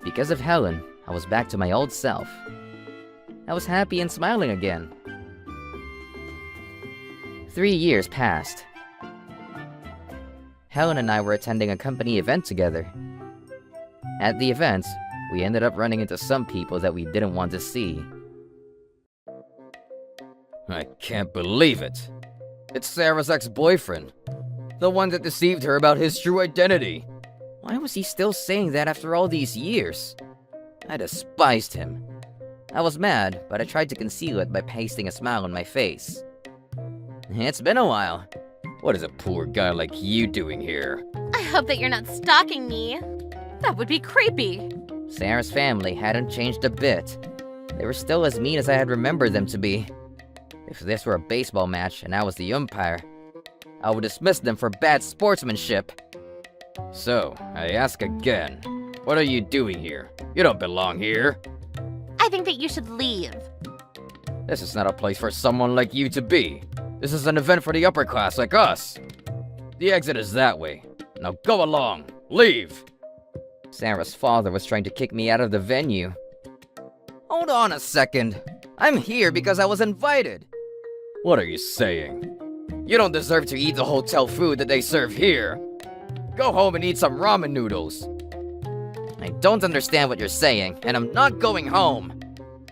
Because of Helen, I was back to my old self. I was happy and smiling again. 3 years passed. Helen and I were attending a company event together. At the event, we ended up running into some people that we didn't want to see. I can't believe it. It's Sarah's ex-boyfriend. The one that deceived her about his true identity. Why was he still saying that after all these years? I despised him. I was mad, but I tried to conceal it by pasting a smile on my face. It's been a while. What is a poor guy like you doing here? I hope that you're not stalking me. That would be creepy. Sarah's family hadn't changed a bit. They were still as mean as I had remembered them to be. If this were a baseball match and I was the umpire, I would dismiss them for bad sportsmanship. So, I ask again, what are you doing here? You don't belong here. I think that you should leave. This is not a place for someone like you to be. This is an event for the upper class like us. The exit is that way. Now go along. Leave. Sarah's father was trying to kick me out of the venue. Hold on a second. I'm here because I was invited. What are you saying? You don't deserve to eat the hotel food that they serve here. Go home and eat some ramen noodles. I don't understand what you're saying, and I'm not going home.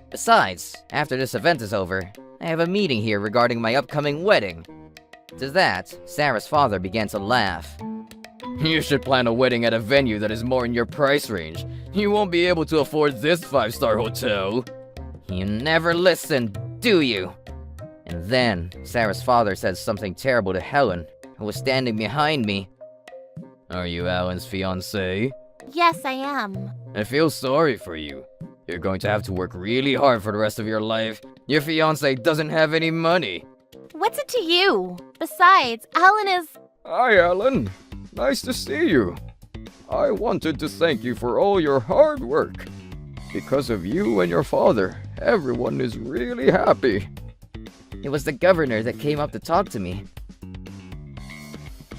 Besides, after this event is over, I have a meeting here regarding my upcoming wedding. To that, Sarah's father began to laugh. You should plan a wedding at a venue that is more in your price range. You won't be able to afford this 5-star hotel. You never listen, do you? And then, Sarah's father said something terrible to Helen, who was standing behind me. Are you Alan's fiancé? Yes, I am. I feel sorry for you. You're going to have to work really hard for the rest of your life. Your fiancé doesn't have any money. What's it to you? Besides, Alan is... Hi, Alan. Nice to see you. I wanted to thank you for all your hard work. Because of you and your father, everyone is really happy. It was the governor that came up to talk to me.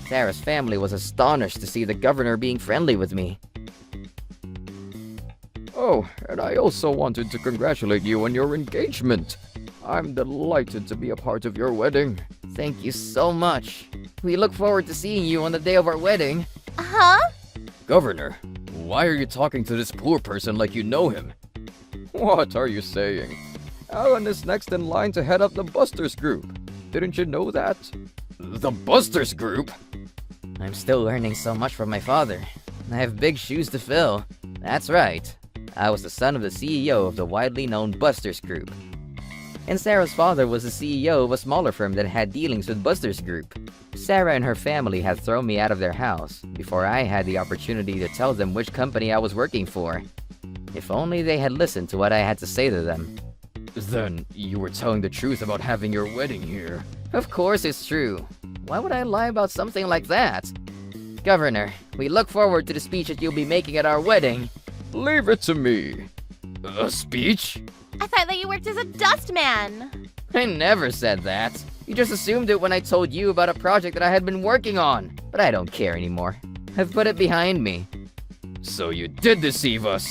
Sarah's family was astonished to see the governor being friendly with me. Oh, and I also wanted to congratulate you on your engagement. I'm delighted to be a part of your wedding. Thank you so much. We look forward to seeing you on the day of our wedding. Huh? Governor, why are you talking to this poor person like you know him? What are you saying? Alan is next in line to head up the Busters group. Didn't you know that? The Busters group? I'm still learning so much from my father. I have big shoes to fill. That's right. I was the son of the CEO of the widely known Busters Group. And Sarah's father was the CEO of a smaller firm that had dealings with Busters Group. Sarah and her family had thrown me out of their house before I had the opportunity to tell them which company I was working for. If only they had listened to what I had to say to them. Then you were telling the truth about having your wedding here. Of course it's true. Why would I lie about something like that? Governor, we look forward to the speech that you'll be making at our wedding. Leave it to me. A speech? I thought that you worked as a dustman. I never said that. You just assumed it when I told you about a project that I had been working on. But I don't care anymore. I've put it behind me. So you did deceive us.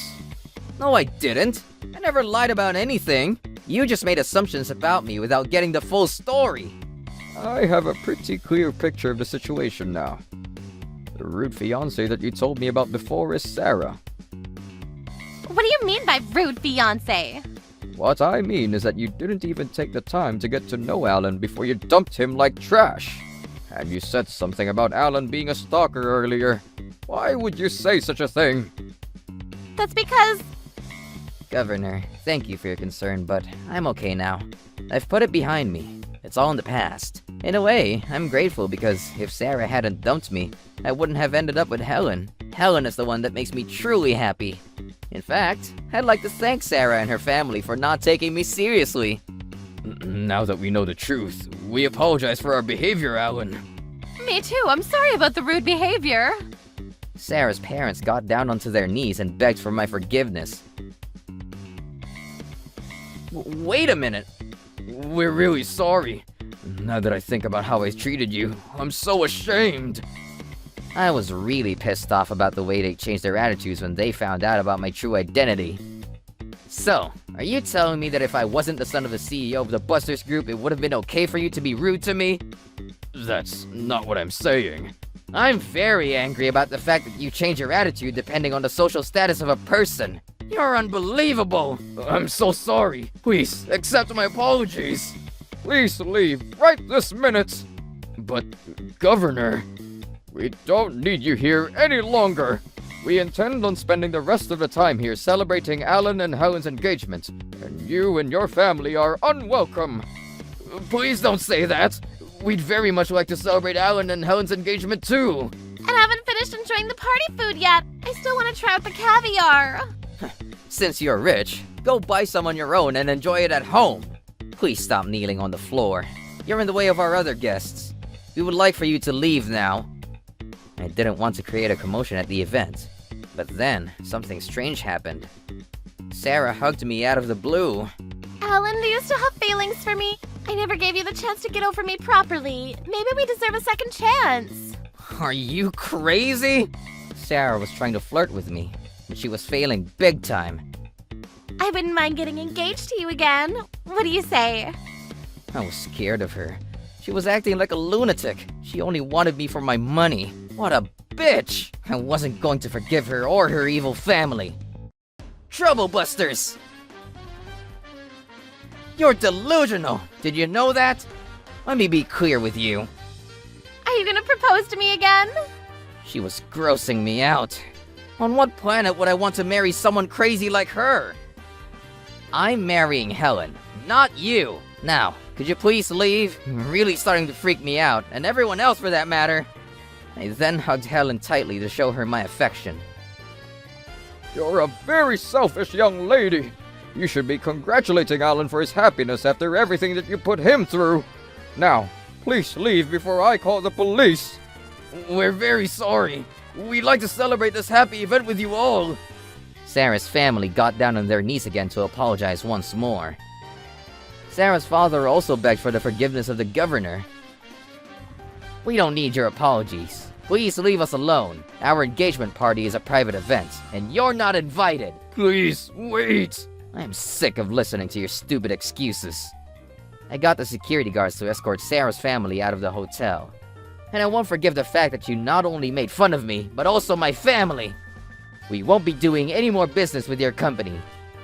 No, I didn't. I never lied about anything. You just made assumptions about me without getting the full story. I have a pretty clear picture of the situation now. The rude fiancé that you told me about before is Sarah. What do you mean by rude fiance? What I mean is that you didn't even take the time to get to know Alan before you dumped him like trash. And you said something about Alan being a stalker earlier. Why would you say such a thing? That's because... Governor, thank you for your concern, but I'm okay now. I've put it behind me. It's all in the past. In a way, I'm grateful because if Sarah hadn't dumped me, I wouldn't have ended up with Helen. Helen is the one that makes me truly happy. In fact, I'd like to thank Sarah and her family for not taking me seriously. Now that we know the truth, we apologize for our behavior, Alan. Me too, I'm sorry about the rude behavior. Sarah's parents got down onto their knees and begged for my forgiveness. Wait a minute. We're really sorry. Now that I think about how I treated you, I'm so ashamed. I was really pissed off about the way they changed their attitudes when they found out about my true identity. So, are you telling me that if I wasn't the son of the CEO of the Busters Group, it would have been okay for you to be rude to me? That's not what I'm saying. I'm very angry about the fact that you change your attitude depending on the social status of a person. You're unbelievable! I'm so sorry. Please, accept my apologies. Please leave right this minute. But, Governor, we don't need you here any longer. We intend on spending the rest of the time here celebrating Alan and Helen's engagement, and you and your family are unwelcome. Please don't say that. We'd very much like to celebrate Alan and Helen's engagement too. And I haven't finished enjoying the party food yet. I still want to try out the caviar. Since you're rich, go buy some on your own and enjoy it at home. Please stop kneeling on the floor. You're in the way of our other guests. We would like for you to leave now. I didn't want to create a commotion at the event, but then something strange happened. Sarah hugged me out of the blue. Alan, do you still have feelings for me? I never gave you the chance to get over me properly. Maybe we deserve a second chance. Are you crazy? Sarah was trying to flirt with me, but she was failing big time. I wouldn't mind getting engaged to you again. What do you say? I was scared of her. She was acting like a lunatic. She only wanted me for my money. What a bitch! I wasn't going to forgive her or her evil family. Troublebusters! You're delusional! Did you know that? Let me be clear with you. Are you gonna propose to me again? She was grossing me out. On what planet would I want to marry someone crazy like her? I'm marrying Helen, not you. Now, could you please leave? You're really starting to freak me out, and everyone else for that matter. I then hugged Helen tightly to show her my affection. You're a very selfish young lady. You should be congratulating Alan for his happiness after everything that you put him through. Now, please leave before I call the police. We're very sorry. We'd like to celebrate this happy event with you all. Sarah's family got down on their knees again to apologize once more. Sarah's father also begged for the forgiveness of the governor. We don't need your apologies. Please leave us alone. Our engagement party is a private event, and you're not invited. Please, wait! I am sick of listening to your stupid excuses. I got the security guards to escort Sarah's family out of the hotel. And I won't forgive the fact that you not only made fun of me, but also my family. We won't be doing any more business with your company.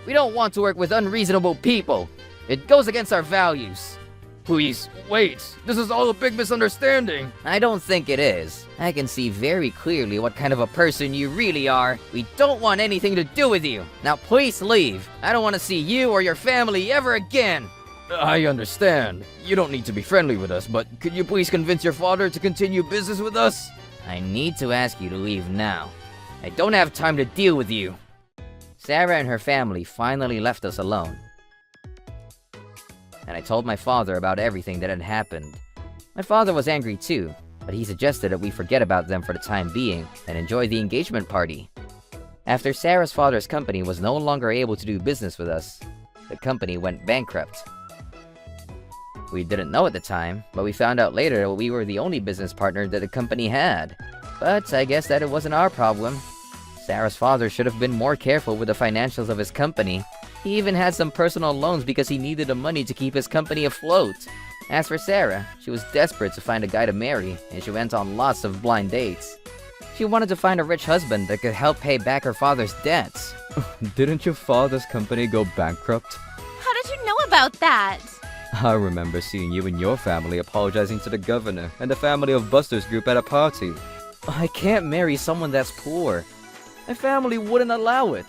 We don't want to work with unreasonable people. It goes against our values. Please, wait! This is all a big misunderstanding! I don't think it is. I can see very clearly what kind of a person you really are. We don't want anything to do with you. Now please leave. I don't want to see you or your family ever again. I understand. You don't need to be friendly with us, but could you please convince your father to continue business with us? I need to ask you to leave now. I don't have time to deal with you. Sarah and her family finally left us alone. And I told my father about everything that had happened. My father was angry too, but he suggested that we forget about them for the time being and enjoy the engagement party. After Sarah's father's company was no longer able to do business with us, the company went bankrupt. We didn't know at the time, but we found out later that we were the only business partner that the company had. But I guess that it wasn't our problem. Sarah's father should have been more careful with the financials of his company. He even had some personal loans because he needed the money to keep his company afloat. As for Sarah, she was desperate to find a guy to marry, and she went on lots of blind dates. She wanted to find a rich husband that could help pay back her father's debts. Didn't your father's company go bankrupt? How did you know about that? I remember seeing you and your family apologizing to the governor and the family of Buster's group at a party. I can't marry someone that's poor. My family wouldn't allow it.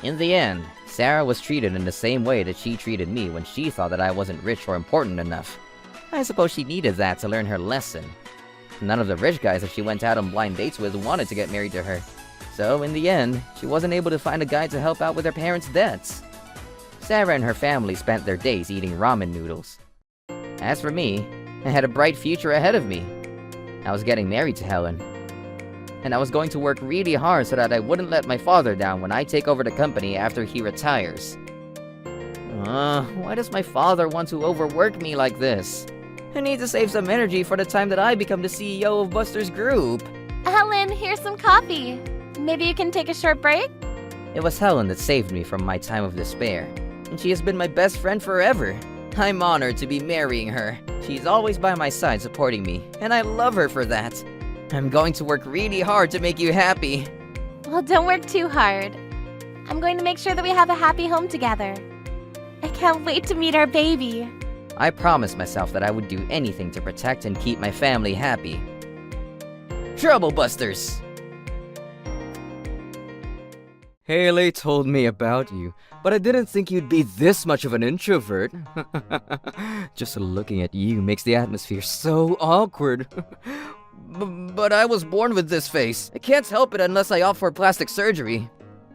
In the end, Sarah was treated in the same way that she treated me when she thought that I wasn't rich or important enough. I suppose she needed that to learn her lesson. None of the rich guys that she went out on blind dates with wanted to get married to her. So in the end, she wasn't able to find a guy to help out with her parents' debts. Sarah and her family spent their days eating ramen noodles. As for me, I had a bright future ahead of me. I was getting married to Helen. And I was going to work really hard so that I wouldn't let my father down when I take over the company after he retires. Why does my father want to overwork me like this? I need to save some energy for the time that I become the CEO of Buster's Group. Helen, here's some coffee. Maybe you can take a short break? It was Helen that saved me from my time of despair, and she has been my best friend forever. I'm honored to be marrying her. She's always by my side supporting me, and I love her for that. I'm going to work really hard to make you happy. Well, don't work too hard. I'm going to make sure that we have a happy home together. I can't wait to meet our baby. I promised myself that I would do anything to protect and keep my family happy. Trouble Busters! Haley told me about you, but I didn't think you'd be this much of an introvert. Just looking at you makes the atmosphere so awkward. But I was born with this face. I can't help it unless I opt for plastic surgery.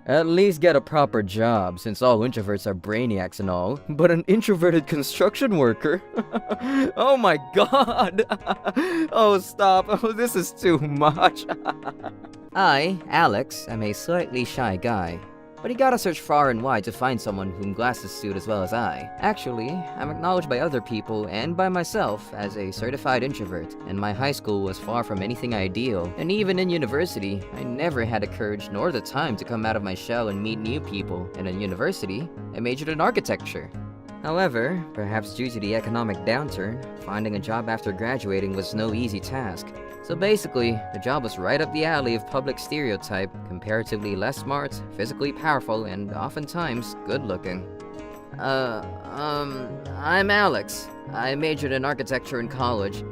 At least get a proper job, since all introverts are brainiacs and all. But an introverted construction worker? Oh my god! Oh, stop. Oh, this is too much. I, Alex, am a slightly shy guy. But you gotta search far and wide to find someone whom glasses suit as well as I. Actually, I'm acknowledged by other people and by myself as a certified introvert, and my high school was far from anything ideal. And even in university, I never had the courage nor the time to come out of my shell and meet new people. And in university, I majored in architecture. However, perhaps due to the economic downturn, finding a job after graduating was no easy task. So basically, the job was right up the alley of public stereotype, comparatively less smart, physically powerful, and oftentimes good-looking. I'm Alex. I majored in architecture in college.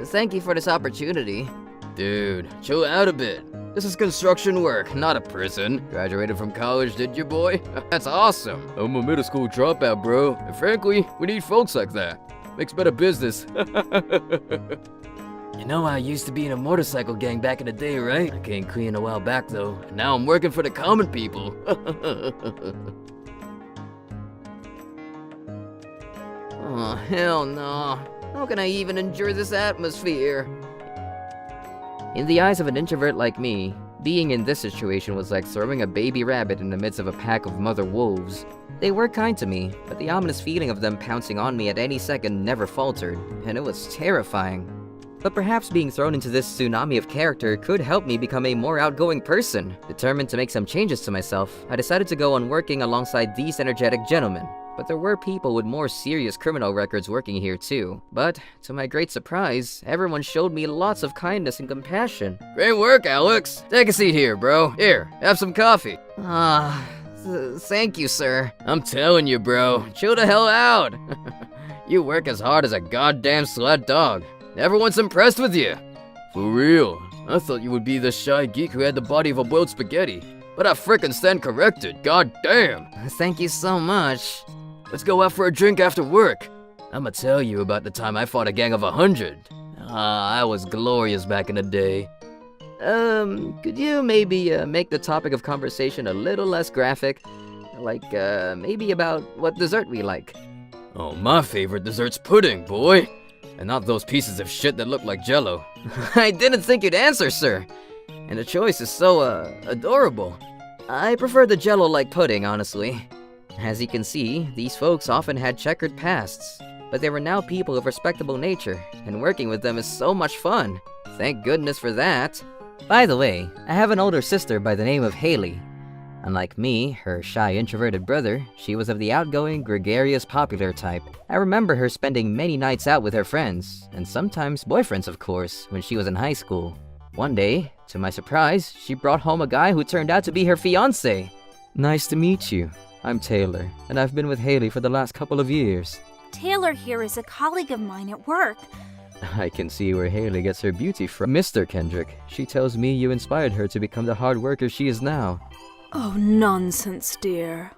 Thank you for this opportunity. Dude, chill out a bit. This is construction work, not a prison. Graduated from college, did you, boy? That's awesome. I'm a middle school dropout, bro. And frankly, we need folks like that. Makes better business. You know I used to be in a motorcycle gang back in the day, right? I came clean a while back, though. And now I'm working for the common people. Oh, hell no. How can I even endure this atmosphere? In the eyes of an introvert like me, being in this situation was like throwing a baby rabbit in the midst of a pack of mother wolves. They were kind to me, but the ominous feeling of them pouncing on me at any second never faltered, and it was terrifying. But perhaps being thrown into this tsunami of character could help me become a more outgoing person. Determined to make some changes to myself, I decided to go on working alongside these energetic gentlemen. But there were people with more serious criminal records working here too. But, to my great surprise, everyone showed me lots of kindness and compassion. Great work, Alex. Take a seat here, bro. Here, have some coffee. Thank you, sir. I'm telling you, bro. Chill the hell out. You work as hard as a goddamn sled dog. Everyone's impressed with you. For real. I thought you would be the shy geek who had the body of a boiled spaghetti. But I frickin' stand corrected. God damn. Thank you so much. Let's go out for a drink after work. I'ma tell you about the time I fought a gang of 100. I was glorious back in the day. Could you maybe make the topic of conversation a little less graphic? Like, maybe about what dessert we like. Oh, my favorite dessert's pudding, boy. And not those pieces of shit that look like Jell-O. I didn't think you'd answer, sir. And the choice is so, adorable. I prefer the Jell-O-like pudding, honestly. As you can see, these folks often had checkered pasts, but they were now people of respectable nature, and working with them is so much fun. Thank goodness for that. By the way, I have an older sister by the name of Haley. Unlike me, her shy, introverted brother, she was of the outgoing, gregarious, popular type. I remember her spending many nights out with her friends, and sometimes boyfriends, of course, when she was in high school. One day, to my surprise, she brought home a guy who turned out to be her fiancé. Nice to meet you. I'm Taylor, and I've been with Haley for the last couple of years. Taylor here is a colleague of mine at work. I can see where Haley gets her beauty from. Mr. Kendrick, she tells me you inspired her to become the hard worker she is now. Oh, nonsense, dear.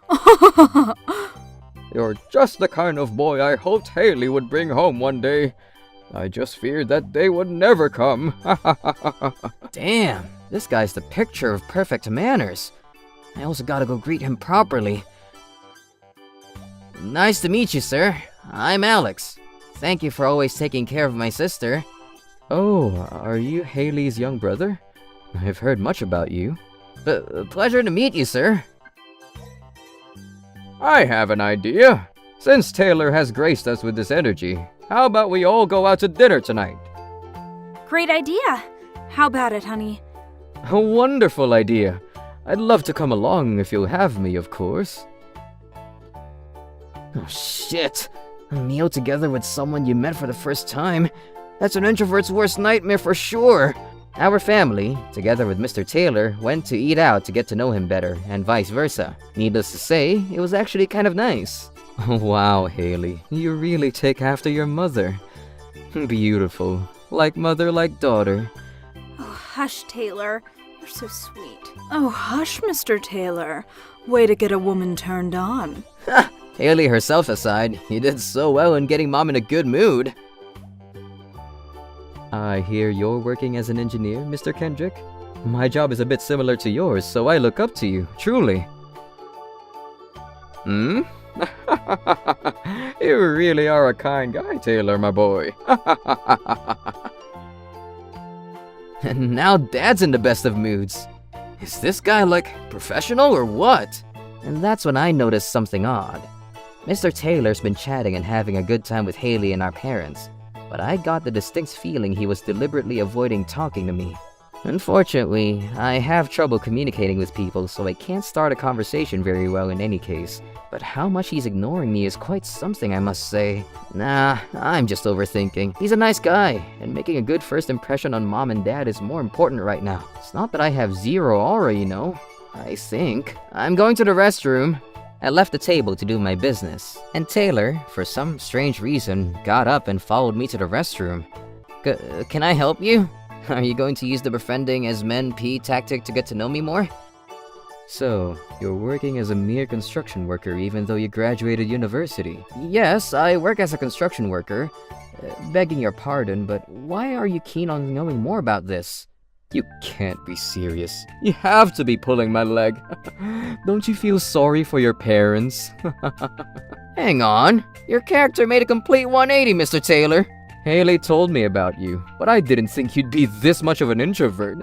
You're just the kind of boy I hoped Haley would bring home one day. I just feared that day would never come. Damn, this guy's the picture of perfect manners. I also gotta go greet him properly. Nice to meet you, sir. I'm Alex. Thank you for always taking care of my sister. Oh, are you Haley's young brother? I've heard much about you. Pleasure to meet you, sir. I have an idea. Since Taylor has graced us with this energy, how about we all go out to dinner tonight? Great idea. How about it, honey? A wonderful idea. I'd love to come along if you'll have me, of course. Oh, shit. A meal together with someone you met for the first time. That's an introvert's worst nightmare for sure. Our family, together with Mr. Taylor, went to eat out to get to know him better, and vice versa. Needless to say, it was actually kind of nice. Wow, Haley, you really take after your mother. Beautiful. Like mother, like daughter. Oh, hush, Taylor. You're so sweet. Oh, hush, Mr. Taylor. Way to get a woman turned on. Ha! Haley herself aside, you did so well in getting Mom in a good mood. I hear you're working as an engineer, Mr. Kendrick. My job is a bit similar to yours, so I look up to you, truly. Hmm? You really are a kind guy, Taylor, my boy. And now Dad's in the best of moods. Is this guy, like, professional or what? And that's when I noticed something odd. Mr. Taylor's been chatting and having a good time with Haley and our parents, but I got the distinct feeling he was deliberately avoiding talking to me. Unfortunately, I have trouble communicating with people, so I can't start a conversation very well in any case. But how much he's ignoring me is quite something, I must say. Nah, I'm just overthinking. He's a nice guy, and making a good first impression on Mom and Dad is more important right now. It's not that I have zero aura, you know. I think. I'm going to the restroom. I left the table to do my business, and Taylor, for some strange reason, got up and followed me to the restroom. Can I help you? Are you going to use the befriending as men P tactic to get to know me more? So, you're working as a mere construction worker even though you graduated university? Yes, I work as a construction worker. Begging your pardon, but why are you keen on knowing more about this? You can't be serious. You have to be pulling my leg. Don't you feel sorry for your parents? Hang on. Your character made a complete 180, Mr. Taylor. Haley told me about you, but I didn't think you'd be this much of an introvert.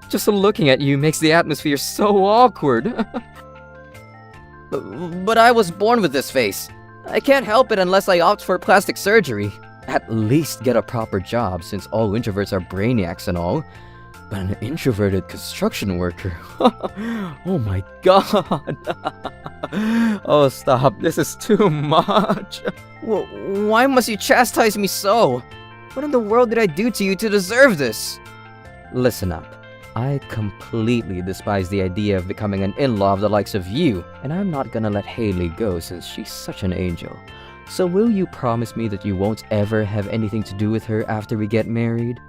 Just looking at you makes the atmosphere so awkward. But I was born with this face. I can't help it unless I opt for plastic surgery. at least get a proper job since all introverts are brainiacs and all. But an introverted construction worker? Oh my god. Oh, stop. This is too much. Why must you chastise me so? What in the world did I do to you to deserve this? Listen up. I completely despise the idea of becoming an in-law of the likes of you, and I'm not gonna let Haley go since she's such an angel. So will you promise me that you won't ever have anything to do with her after we get married?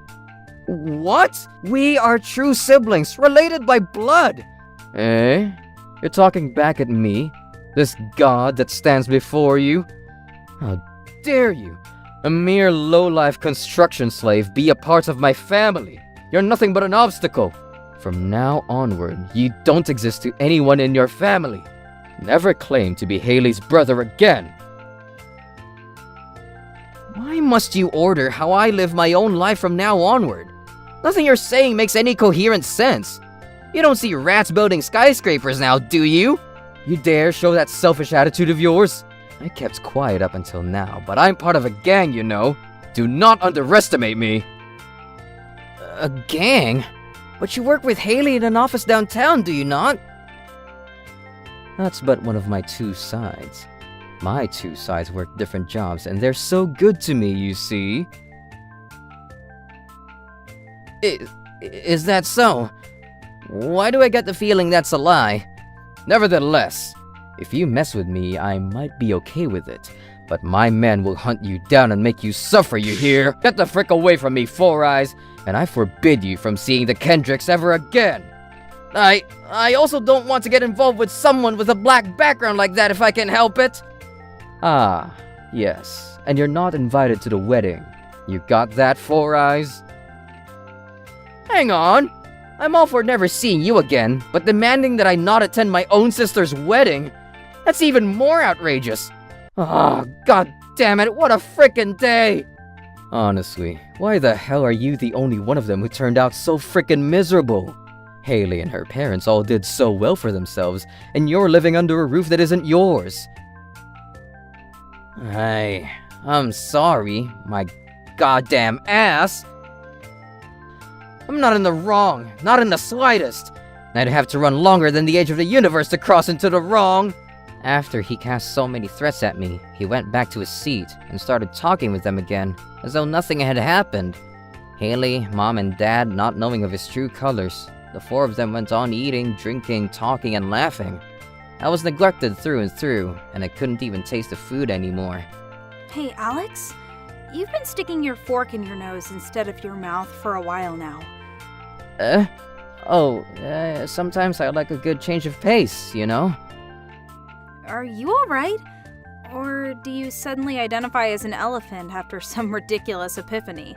What? We are true siblings, related by blood! Eh? You're talking back at me? This god that stands before you? How dare you? A mere low-life construction slave be a part of my family! You're nothing but an obstacle! From now onward, you don't exist to anyone in your family! Never claim to be Haley's brother again! Why must you order how I live my own life from now onward? Nothing you're saying makes any coherent sense. You don't see rats building skyscrapers now, do you? You dare show that selfish attitude of yours? I kept quiet up until now, but I'm part of a gang, you know. Do not underestimate me. A gang? But you work with Haley in an office downtown, do you not? That's but one of my two sides. My two sides work different jobs, and they're so good to me, you see. Is that so? Why do I get the feeling that's a lie? Nevertheless, if you mess with me, I might be okay with it. But my men will hunt you down and make you suffer, you hear? Get the frick away from me, Four Eyes, and I forbid you from seeing the Kendricks ever again. I also don't want to get involved with someone with a black background like that if I can help it. Ah, yes, and you're not invited to the wedding. You got that, Four Eyes? Hang on. I'm all for never seeing you again, but demanding that I not attend my own sister's wedding? That's even more outrageous. Ah, god damn it, what a frickin' day! Honestly, why the hell are you the only one of them who turned out so frickin' miserable? Haley and her parents all did so well for themselves, and you're living under a roof that isn't yours. I'm sorry, my goddamn ass. I'm not in the wrong, not in the slightest. I'd have to run longer than the edge of the universe to cross into the wrong. After he cast so many threats at me, he went back to his seat and started talking with them again, as though nothing had happened. Haley, Mom, and Dad not knowing of his true colors, the four of them went on eating, drinking, talking, and laughing. I was neglected through and through, and I couldn't even taste the food anymore. Hey, Alex? You've been sticking your fork in your nose instead of your mouth for a while now. Sometimes I like a good change of pace, you know? Are you alright? Or do you suddenly identify as an elephant after some ridiculous epiphany?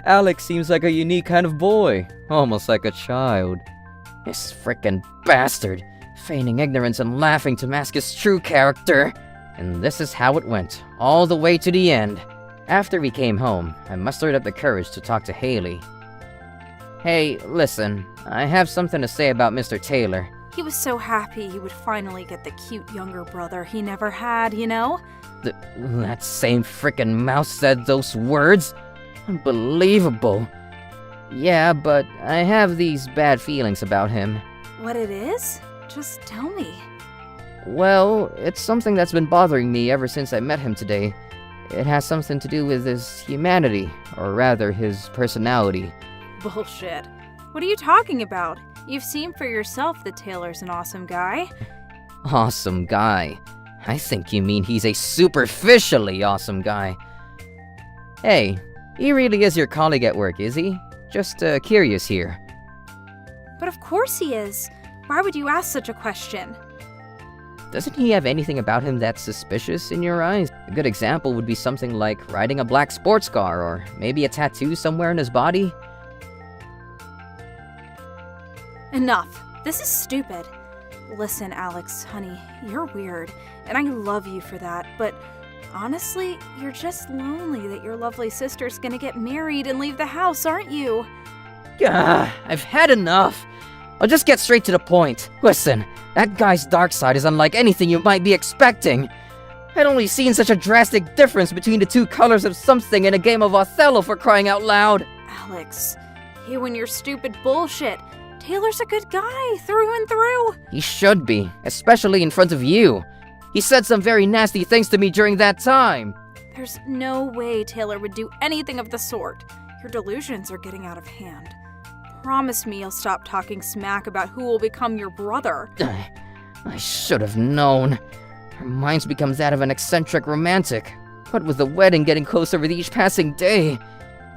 Alex seems like a unique kind of boy, almost like a child. This frickin' bastard, feigning ignorance and laughing to mask his true character. And this is how it went, all the way to the end. After we came home, I mustered up the courage to talk to Haley. Hey, listen, I have something to say about Mr. Taylor. He was so happy he would finally get the cute younger brother he never had, you know? That same frickin' mouse said those words? Unbelievable. Yeah, but I have these bad feelings about him. What it is? Just tell me. Well, it's something that's been bothering me ever since I met him today. It has something to do with his humanity, or rather, his personality. Bullshit. What are you talking about? You've seen for yourself that Taylor's an awesome guy. Awesome guy. I think you mean he's a superficially awesome guy. Hey, he really is your colleague at work, is he? Just curious here. But of course he is. Why would you ask such a question? Doesn't he have anything about him that's suspicious in your eyes? A good example would be something like riding a black sports car, or maybe a tattoo somewhere on his body. Enough. This is stupid. Listen, Alex, honey, you're weird, and I love you for that, but honestly, you're just lonely that your lovely sister's gonna get married and leave the house, aren't you? Gah, I've had enough. I'll just get straight to the point. Listen, that guy's dark side is unlike anything you might be expecting. I'd only seen such a drastic difference between the two colors of something in a game of Othello, for crying out loud. Alex, you and your stupid bullshit. Taylor's a good guy, through and through. He should be, especially in front of you. He said some very nasty things to me during that time. There's no way Taylor would do anything of the sort. Your delusions are getting out of hand. Promise me you'll stop talking smack about who will become your brother. I should have known. Her mind's become that of an eccentric romantic. What with the wedding getting closer with each passing day,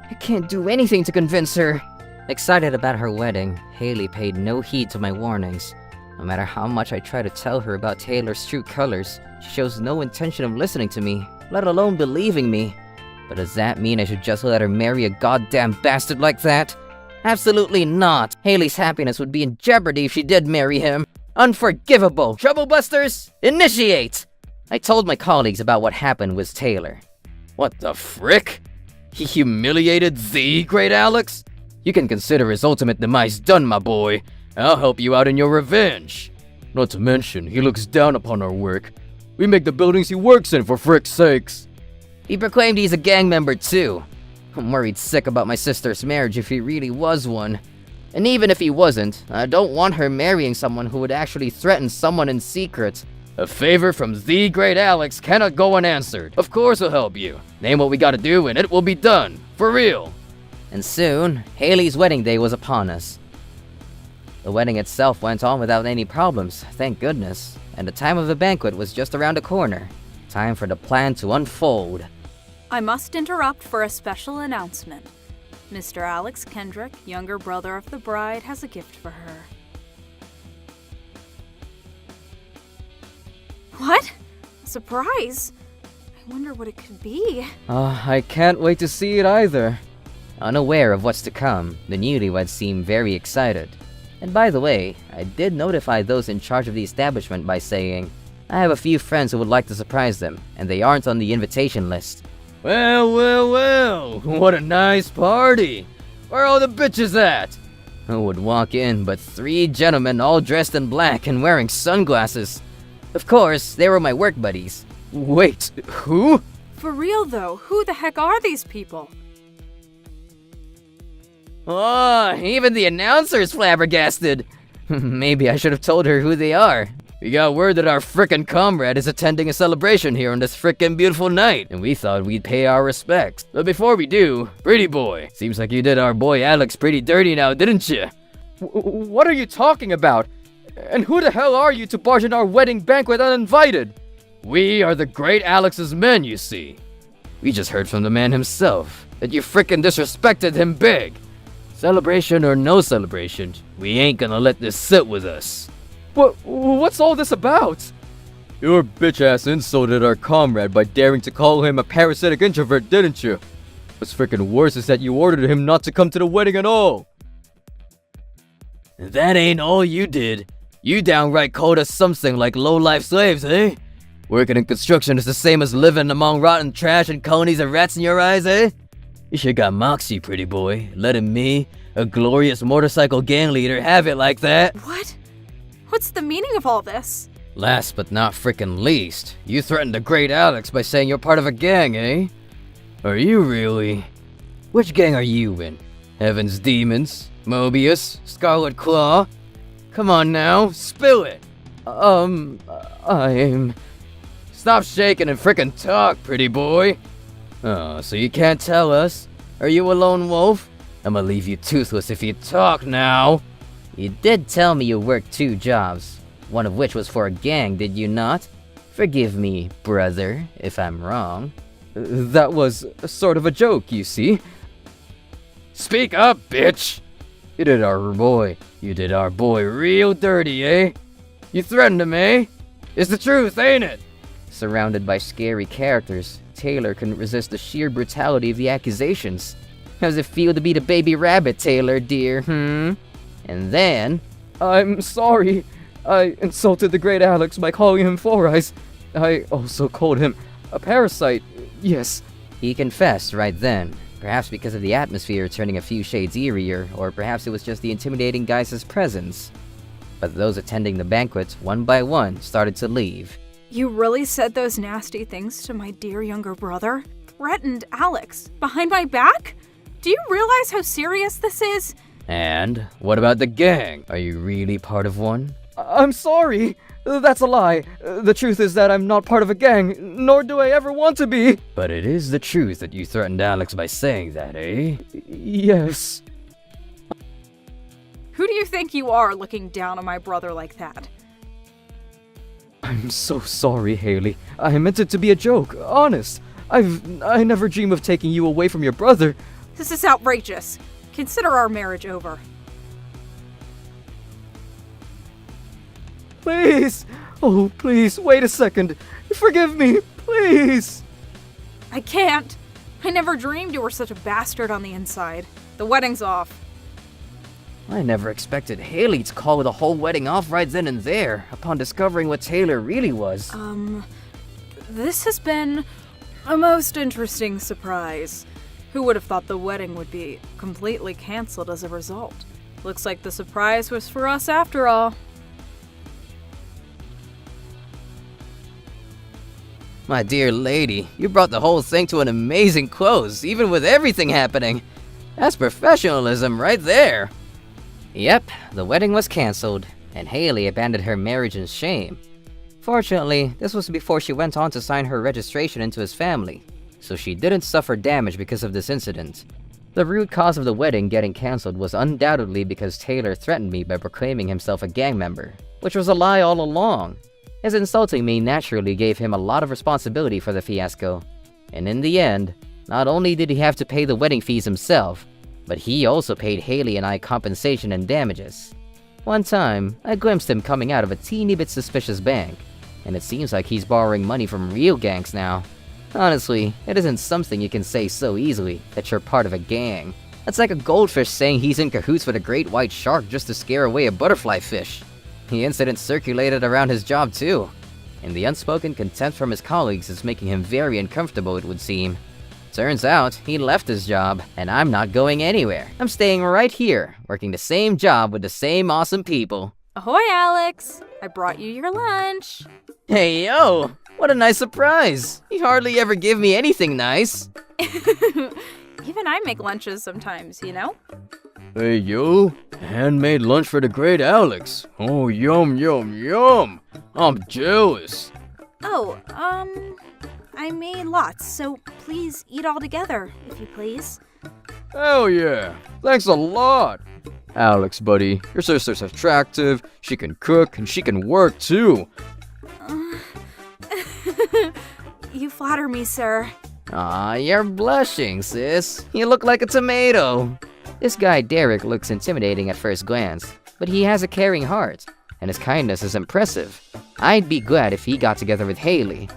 I can't do anything to convince her. Excited about her wedding, Haley paid no heed to my warnings. No matter how much I try to tell her about Taylor's true colors, she shows no intention of listening to me, let alone believing me. But does that mean I should just let her marry a goddamn bastard like that? Absolutely not. Haley's happiness would be in jeopardy if she did marry him. Unforgivable. Troublebusters, initiate! I told my colleagues about what happened with Taylor. What the frick? He humiliated the great Alex? You can consider his ultimate demise done, my boy. I'll help you out in your revenge. Not to mention, he looks down upon our work. We make the buildings he works in, for frick's sakes. He proclaimed he's a gang member too. I'm worried sick about my sister's marriage if he really was one. And even if he wasn't, I don't want her marrying someone who would actually threaten someone in secret. A favor from the great Alex cannot go unanswered. Of course he'll help you. Name what we gotta do and it will be done. For real. And soon, Haley's wedding day was upon us. The wedding itself went on without any problems, thank goodness, and the time of the banquet was just around the corner. Time for the plan to unfold. I must interrupt for a special announcement. Mr. Alex Kendrick, younger brother of the bride, has a gift for her. What? A surprise? I wonder what it could be. I can't wait to see it either. Unaware of what's to come, the newlyweds seem very excited. And by the way, I did notify those in charge of the establishment by saying, I have a few friends who would like to surprise them, and they aren't on the invitation list. Well, what a nice party. Where are all the bitches at? Who would walk in but 3 gentlemen all dressed in black and wearing sunglasses? Of course, they were my work buddies. Wait, who? For real though, who the heck are these people? Oh, even the announcer's flabbergasted. Maybe I should have told her who they are. We got word that our frickin' comrade is attending a celebration here on this frickin' beautiful night, and we thought we'd pay our respects. But before we do, pretty boy, seems like you did our boy Alex pretty dirty now, didn't you? What are you talking about? And who the hell are you to barge in our wedding banquet uninvited? We are the great Alex's men, you see. We just heard from the man himself that you frickin' disrespected him big. Celebration or no celebration, we ain't gonna let this sit with us. What's all this about? Your bitch-ass insulted our comrade by daring to call him a parasitic introvert, didn't you? What's frickin' worse is that you ordered him not to come to the wedding at all. That ain't all you did. You downright called us something like low-life slaves, eh? Working in construction is the same as living among rotten trash and colonies of rats in your eyes, eh? You sure got moxie, pretty boy, letting me, a glorious motorcycle gang leader, have it like that. What? What's the meaning of all this? Last but not frickin' least, you threatened the great Alex by saying you're part of a gang, eh? Are you really? Which gang are you in? Heaven's Demons? Mobius? Scarlet Claw? Come on now, spill it! I'm... Stop shaking and frickin' talk, pretty boy! Oh, so you can't tell us? Are you a lone wolf? I'ma leave you toothless if you talk now! You did tell me you worked 2 jobs, one of which was for a gang, did you not? Forgive me, brother, if I'm wrong. That was sort of a joke, you see. Speak up, bitch! You did our boy real dirty, eh? You threatened him, eh? It's the truth, ain't it? Surrounded by scary characters, Taylor couldn't resist the sheer brutality of the accusations. How's it feel to be the baby rabbit, Taylor, dear, And then... I'm sorry. I insulted the great Alex by calling him Four Eyes. I also called him a parasite, yes. He confessed right then, perhaps because of the atmosphere turning a few shades eerier, or perhaps it was just the intimidating guys' presence. But those attending the banquet, one by one, started to leave. You really said those nasty things to my dear younger brother? Threatened Alex behind my back? Do you realize how serious this is? And what about the gang? Are you really part of one? I'm sorry. That's a lie. The truth is that I'm not part of a gang, nor do I ever want to be. But it is the truth that you threatened Alex by saying that, eh? Yes. Who do you think you are looking down on my brother like that? I'm so sorry, Haley. I meant it to be a joke, honest. I never dream of taking you away from your brother. This is outrageous. Consider our marriage over. Please! Oh, please, wait a second. Forgive me, please! I can't. I never dreamed you were such a bastard on the inside. The wedding's off. I never expected Haley to call the whole wedding off right then and there, upon discovering what Taylor really was. This has been a most interesting surprise. Who would have thought the wedding would be completely canceled as a result? Looks like the surprise was for us after all. My dear lady, you brought the whole thing to an amazing close, even with everything happening. That's professionalism right there. Yep, the wedding was cancelled, and Haley abandoned her marriage in shame. Fortunately, this was before she went on to sign her registration into his family, so she didn't suffer damage because of this incident. The root cause of the wedding getting cancelled was undoubtedly because Taylor threatened me by proclaiming himself a gang member, which was a lie all along. His insulting me naturally gave him a lot of responsibility for the fiasco, and in the end, not only did he have to pay the wedding fees himself, but he also paid Haley and I compensation and damages. One time, I glimpsed him coming out of a teeny bit suspicious bank, and it seems like he's borrowing money from real gangs now. Honestly, it isn't something you can say so easily, that you're part of a gang. That's like a goldfish saying he's in cahoots with a great white shark just to scare away a butterfly fish. The incident circulated around his job too, and the unspoken contempt from his colleagues is making him very uncomfortable, it would seem. Turns out, he left his job, and I'm not going anywhere. I'm staying right here, working the same job with the same awesome people. Ahoy, Alex! I brought you your lunch. Hey yo, what a nice surprise. You hardly ever give me anything nice. Even I make lunches sometimes, you know? Hey yo, handmade lunch for the great Alex. Oh, yum, yum, yum. I'm jealous. Oh, I made lots, so please eat all together, if you please. Hell yeah, thanks a lot. Alex, buddy, your sister's attractive, she can cook, and she can work too. You flatter me, sir. Aw, you're blushing, sis. You look like a tomato. This guy Derek looks intimidating at first glance, but he has a caring heart, and his kindness is impressive. I'd be glad if he got together with Haley.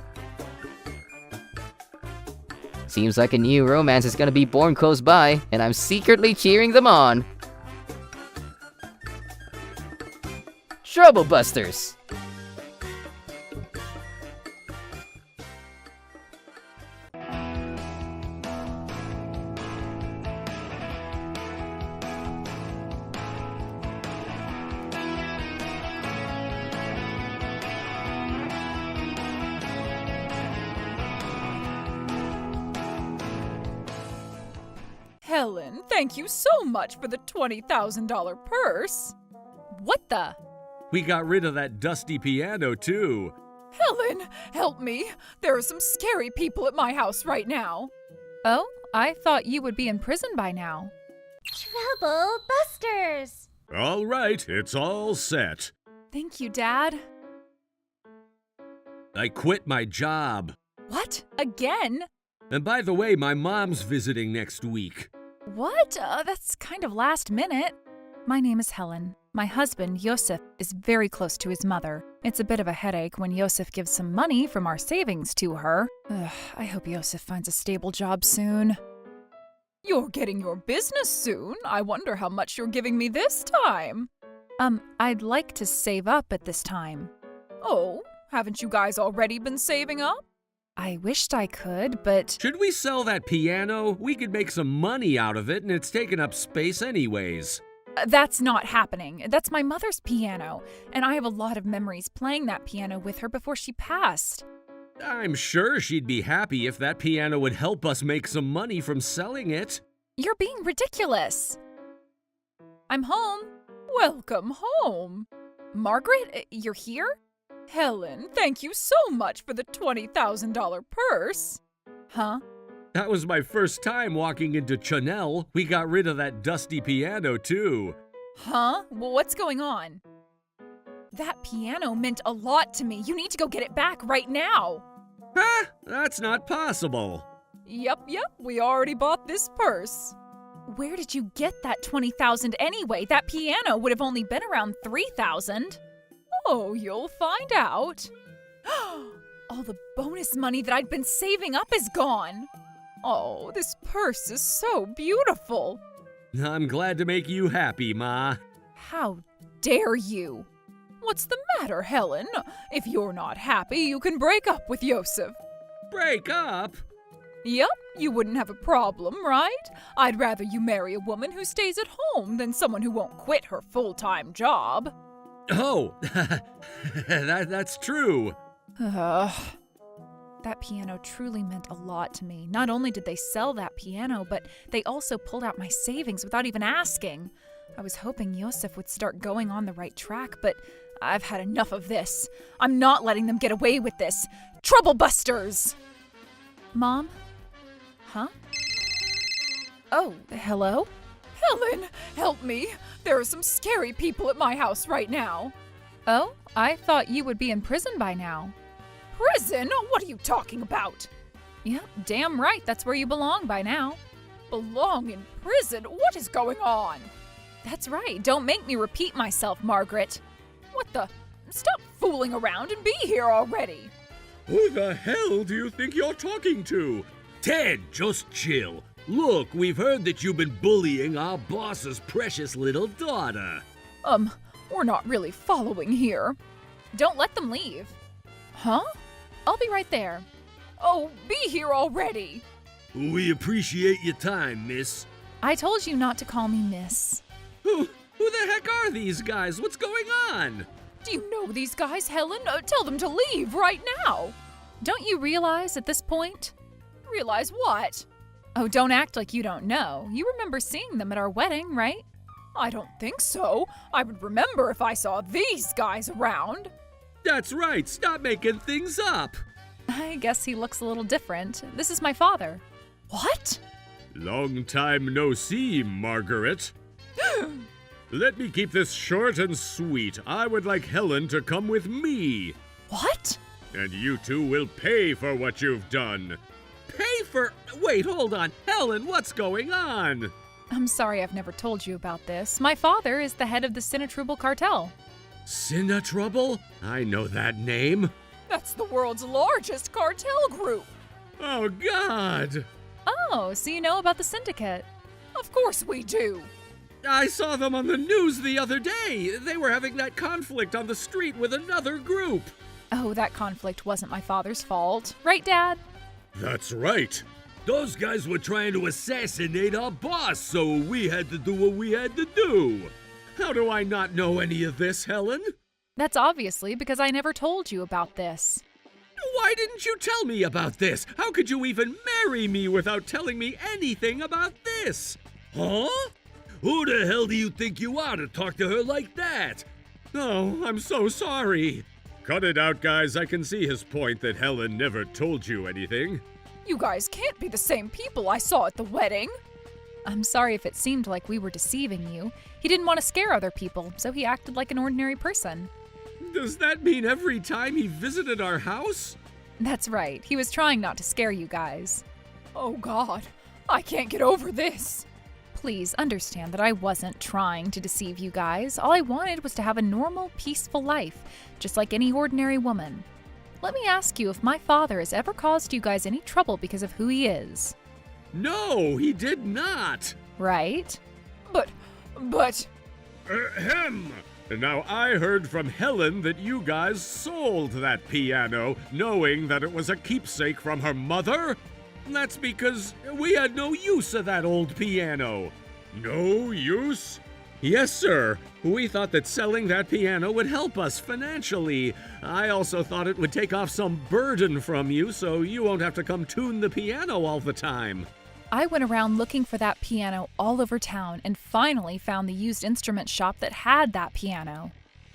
Seems like a new romance is gonna be born close by, and I'm secretly cheering them on. Trouble Busters! Helen, thank you so much for the $20,000 purse. What the? We got rid of that dusty piano, too. Helen, help me. There are some scary people at my house right now. Oh, I thought you would be in prison by now. Trouble Busters! All right, it's all set. Thank you, Dad. I quit my job. What? Again? And by the way, my mom's visiting next week. What? That's kind of last minute. My name is Helen. My husband, Yosef, is very close to his mother. It's a bit of a headache when Yosef gives some money from our savings to her. I hope Yosef finds a stable job soon. You're getting your business soon. I wonder how much you're giving me this time. I'd like to save up at this time. Oh, haven't you guys already been saving up? I wished I could, but... Should we sell that piano? We could make some money out of it, and it's taking up space anyways. That's not happening. That's my mother's piano, and I have a lot of memories playing that piano with her before she passed. I'm sure she'd be happy if that piano would help us make some money from selling it. You're being ridiculous. I'm home. Welcome home. Margaret, you're here? Helen, thank you so much for the $20,000 purse. Huh? That was my first time walking into Chanel. We got rid of that dusty piano, too. Huh? Well, what's going on? That piano meant a lot to me. You need to go get it back right now. Ah, that's not possible. Yep, we already bought this purse. Where did you get that $20,000 anyway? That piano would have only been around $3,000. Oh, you'll find out. All the bonus money that I'd been saving up is gone. Oh, this purse is so beautiful. I'm glad to make you happy, Ma. How dare you? What's the matter, Helen? If you're not happy, you can break up with Yosef. Break up? Yep, you wouldn't have a problem, right? I'd rather you marry a woman who stays at home than someone who won't quit her full-time job. Oh, that's true. That piano truly meant a lot to me. Not only did they sell that piano, but they also pulled out my savings without even asking. I was hoping Yosef would start going on the right track, but I've had enough of this. I'm not letting them get away with this. Trouble busters! Mom? Huh? Oh, hello? Helen, help me. There are some scary people at my house right now. Oh, I thought you would be in prison by now. Prison? What are you talking about? Yeah, damn right. That's where you belong by now. Belong in prison? What is going on? That's right. Don't make me repeat myself, Margaret. What the? Stop fooling around and be here already. Who the hell do you think you're talking to? Ted, just chill. Look, we've heard that you've been bullying our boss's precious little daughter. We're not really following here. Don't let them leave. Huh? I'll be right there. Oh, be here already. We appreciate your time, miss. I told you not to call me miss. Who the heck are these guys? What's going on? Do you know these guys, Helen? Tell them to leave right now. Don't you realize at this point? Realize what? Oh, don't act like you don't know. You remember seeing them at our wedding, right? I don't think so. I would remember if I saw these guys around. That's right. Stop making things up. I guess he looks a little different. This is my father. What? Long time no see, Margaret. Let me keep this short and sweet. I would like Helen to come with me. What? And you two will pay for what you've done. Pay for? Wait, hold on. Helen, what's going on? I'm sorry I've never told you about this. My father is the head of the Sinatrubal cartel. Sinatrubal? I know that name. That's the world's largest cartel group. Oh, God. Oh, so you know about the syndicate? Of course we do. I saw them on the news the other day. They were having that conflict on the street with another group. Oh, that conflict wasn't my father's fault. Right, Dad? That's right. Those guys were trying to assassinate our boss, so we had to do what we had to do. How do I not know any of this, Helen? That's obviously because I never told you about this. Why didn't you tell me about this? How could you even marry me without telling me anything about this? Huh? Who the hell do you think you are to talk to her like that? Oh, I'm so sorry. Cut it out, guys. I can see his point that Helen never told you anything. You guys can't be the same people I saw at the wedding. I'm sorry if it seemed like we were deceiving you. He didn't want to scare other people, so he acted like an ordinary person. Does that mean every time he visited our house? That's right. He was trying not to scare you guys. Oh, God. I can't get over this. Please understand that I wasn't trying to deceive you guys. All I wanted was to have a normal, peaceful life, just like any ordinary woman. Let me ask you if my father has ever caused you guys any trouble because of who he is. No, he did not. Right? But... Ahem. Now, I heard from Helen that you guys sold that piano, knowing that it was a keepsake from her mother. That's because we had no use of that old piano. No use? Yes, sir. We thought that selling that piano would help us financially. I also thought it would take off some burden from you so you won't have to come tune the piano all the time. I went around looking for that piano all over town and finally found the used instrument shop that had that piano.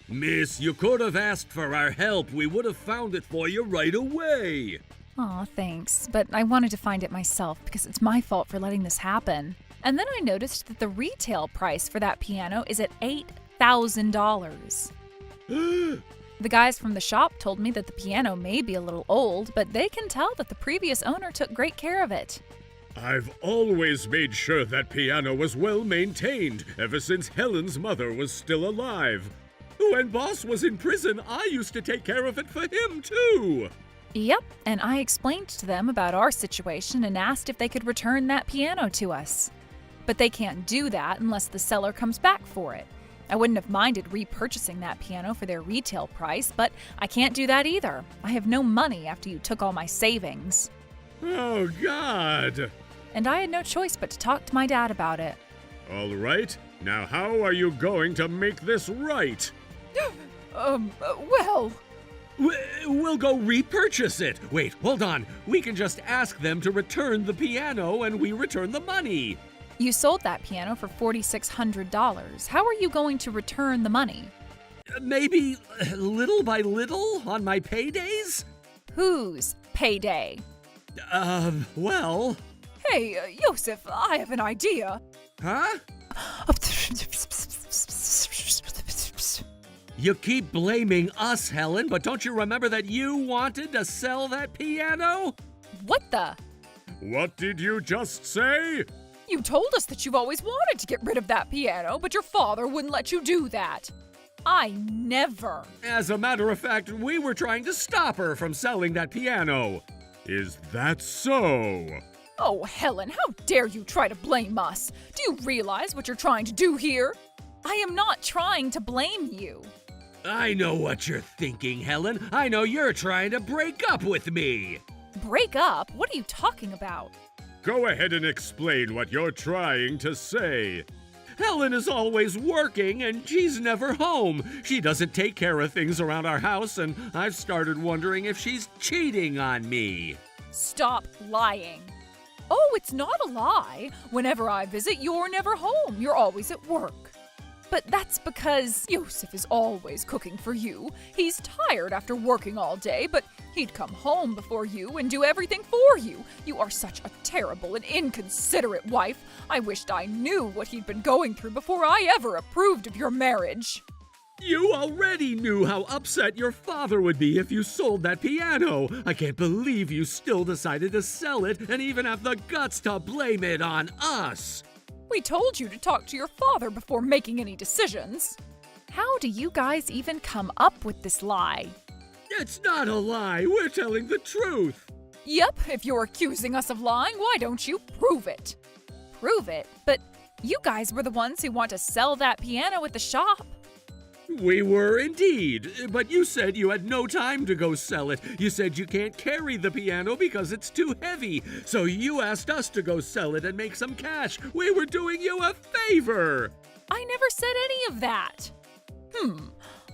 Miss, you could have asked for our help. We would have found it for you right away. Aw, thanks, but I wanted to find it myself because it's my fault for letting this happen. And then I noticed that the retail price for that piano is at $8,000. The guys from the shop told me that the piano may be a little old, but they can tell that the previous owner took great care of it. I've always made sure that piano was well maintained ever since Helen's mother was still alive. When Boss was in prison, I used to take care of it for him, too. Yep, and I explained to them about our situation and asked if they could return that piano to us. But they can't do that unless the seller comes back for it. I wouldn't have minded repurchasing that piano for their retail price, but I can't do that either. I have no money after you took all my savings. Oh, God. And I had no choice but to talk to my dad about it. All right. Now how are you going to make this right? Well... We'll go repurchase it. Wait, hold on. We can just ask them to return the piano and we return the money. You sold that piano for $4,600. How are you going to return the money? Maybe little by little on my paydays? Whose payday? Well... Hey, Yosef, I have an idea. Huh? You keep blaming us, Helen, but don't you remember that you wanted to sell that piano? What the? What did you just say? You told us that you've always wanted to get rid of that piano, but your father wouldn't let you do that. I never. As a matter of fact, we were trying to stop her from selling that piano. Is that so? Oh, Helen, how dare you try to blame us? Do you realize what you're trying to do here? I am not trying to blame you. I know what you're thinking, Helen. I know you're trying to break up with me. Break up? What are you talking about? Go ahead and explain what you're trying to say. Helen is always working and she's never home. She doesn't take care of things around our house, and I've started wondering if she's cheating on me. Stop lying. Oh, it's not a lie. Whenever I visit, you're never home. You're always at work. But that's because Yosef is always cooking for you. He's tired after working all day, but he'd come home before you and do everything for you. You are such a terrible and inconsiderate wife. I wished I knew what he'd been going through before I ever approved of your marriage. You already knew how upset your father would be if you sold that piano. I can't believe you still decided to sell it and even have the guts to blame it on us. We told you to talk to your father before making any decisions. How do you guys even come up with this lie? It's not a lie. We're telling the truth. Yep, if you're accusing us of lying, why don't you prove it? Prove it? But you guys were the ones who want to sell that piano at the shop. We were indeed, but you said you had no time to go sell it. You said you can't carry the piano because it's too heavy, so you asked us to go sell it and make some cash. We were doing you a favor. I never said any of that.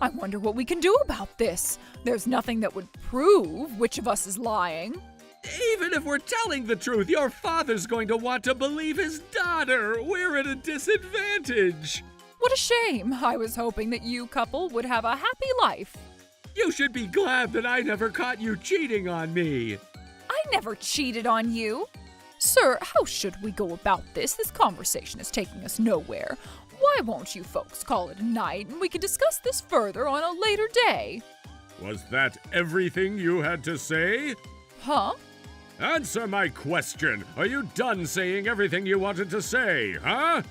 I wonder what we can do about this. There's nothing that would prove which of us is lying. Even if we're telling the truth, your father's going to want to believe his daughter. We're at a disadvantage. What a shame. I was hoping that you couple would have a happy life. You should be glad that I never caught you cheating on me. I never cheated on you. Sir, how should we go about this? This conversation is taking us nowhere. Why won't you folks call it a night and we can discuss this further on a later day? Was that everything you had to say? Huh? Answer my question. Are you done saying everything you wanted to say, huh?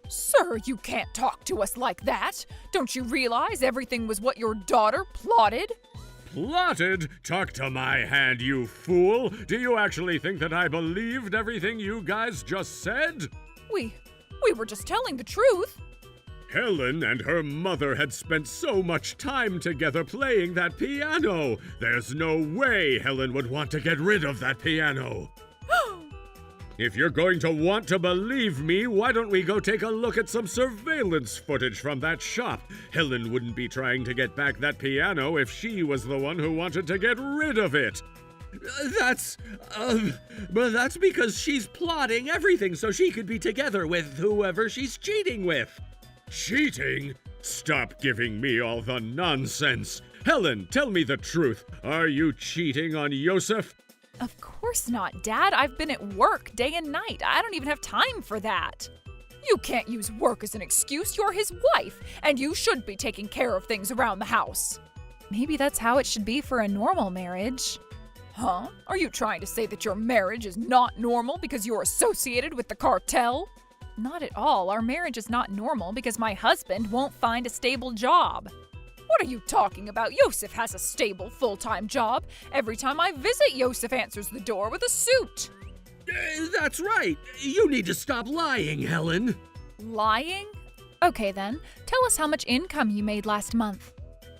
Sir, you can't talk to us like that. Don't you realize everything was what your daughter plotted? Plotted? Talk to my hand, you fool! Do you actually think that I believed everything you guys just said? We were just telling the truth. Helen and her mother had spent so much time together playing that piano. There's no way Helen would want to get rid of that piano. If you're going to want to believe me, why don't we go take a look at some surveillance footage from that shop? Helen wouldn't be trying to get back that piano if she was the one who wanted to get rid of it. But that's because she's plotting everything so she could be together with whoever she's cheating with. Cheating? Stop giving me all the nonsense. Helen, tell me the truth. Are you cheating on Yosef? Of course not, Dad. I've been at work day and night. I don't even have time for that. You can't use work as an excuse. You're his wife, and you should be taking care of things around the house. Maybe that's how it should be for a normal marriage. Huh? Are you trying to say that your marriage is not normal because you're associated with the cartel? Not at all. Our marriage is not normal because my husband won't find a stable job. What are you talking about? Yosef has a stable, full-time job. Every time I visit, Yosef answers the door with a suit. That's right. You need to stop lying, Helen. Lying? Okay then, tell us how much income you made last month.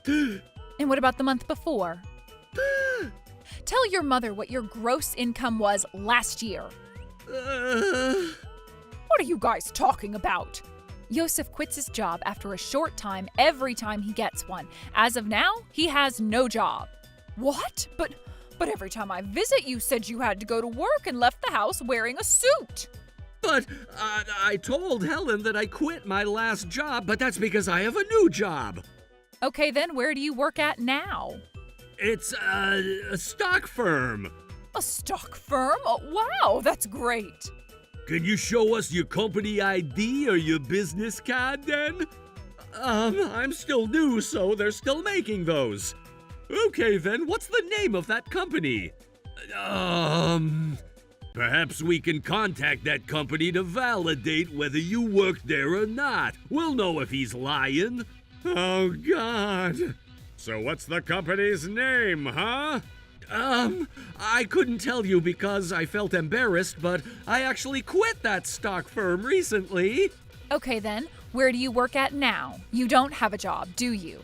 And what about the month before? Tell your mother what your gross income was last year. What are you guys talking about? Yosef quits his job after a short time every time he gets one. As of now, he has no job. What? But every time I visit, you said you had to go to work and left the house wearing a suit. But I told Helen that I quit my last job, but that's because I have a new job. Okay then, where do you work at now? It's a stock firm. A stock firm? Oh, wow, that's great. Can you show us your company ID or your business card then? I'm still new, so they're still making those. Okay then, what's the name of that company? Perhaps we can contact that company to validate whether you worked there or not. We'll know if he's lying. Oh, God. So what's the company's name, huh? I couldn't tell you because I felt embarrassed, but I actually quit that stock firm recently. Okay then, where do you work at now? You don't have a job, do you?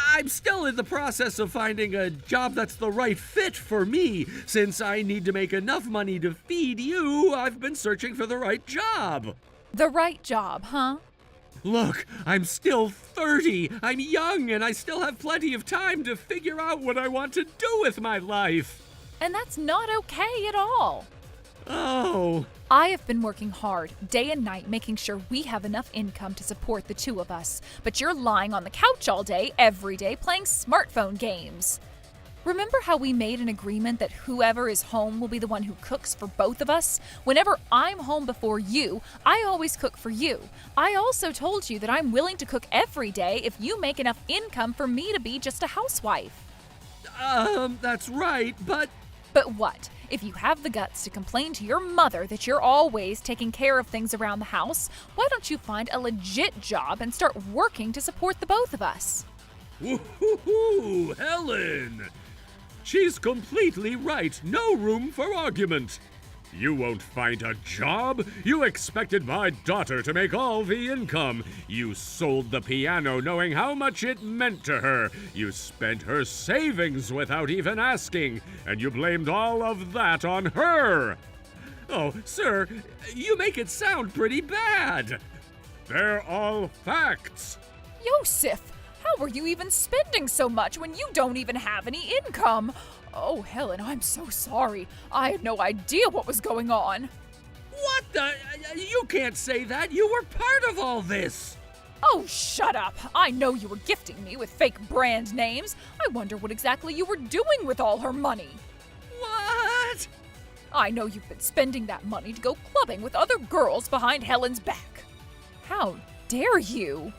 I'm still in the process of finding a job that's the right fit for me. Since I need to make enough money to feed you, I've been searching for the right job. The right job, huh? Look, I'm still 30. I'm young and I still have plenty of time to figure out what I want to do with my life. And that's not okay at all. Oh. I have been working hard, day and night, making sure we have enough income to support the two of us. But you're lying on the couch all day, every day, playing smartphone games. Remember how we made an agreement that whoever is home will be the one who cooks for both of us? Whenever I'm home before you, I always cook for you. I also told you that I'm willing to cook every day if you make enough income for me to be just a housewife. That's right, but... But what? If you have the guts to complain to your mother that you're always taking care of things around the house, why don't you find a legit job and start working to support the both of us? Woo-hoo-hoo, Helen! She's completely right. No room for argument. You won't find a job. You expected my daughter to make all the income. You sold the piano knowing how much it meant to her. You spent her savings without even asking, and you blamed all of that on her. Oh, sir, you make it sound pretty bad. They're all facts. Yosef, how are you even spending so much when you don't even have any income? Oh, Helen, I'm so sorry. I had no idea what was going on. What the? You can't say that. You were part of all this. Oh, shut up. I know you were gifting me with fake brand names. I wonder what exactly you were doing with all her money. What? I know you've been spending that money to go clubbing with other girls behind Helen's back. How dare you?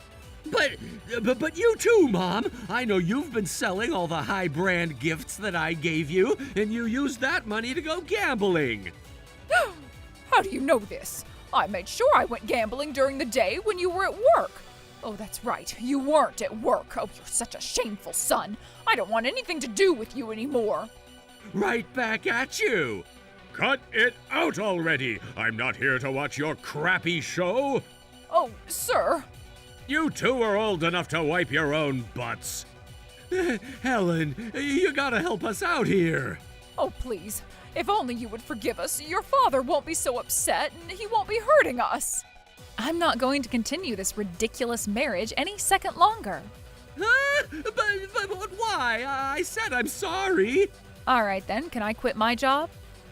But you too, Mom. I know you've been selling all the high-brand gifts that I gave you, and you used that money to go gambling. How do you know this? I made sure I went gambling during the day when you were at work. Oh, that's right. You weren't at work. Oh, you're such a shameful son. I don't want anything to do with you anymore. Right back at you. Cut it out already. I'm not here to watch your crappy show. Oh, sir. You two are old enough to wipe your own butts. Helen, you gotta help us out here. Oh, please. If only you would forgive us, your father won't be so upset and he won't be hurting us. I'm not going to continue this ridiculous marriage any second longer. But why? I said I'm sorry. All right then, can I quit my job?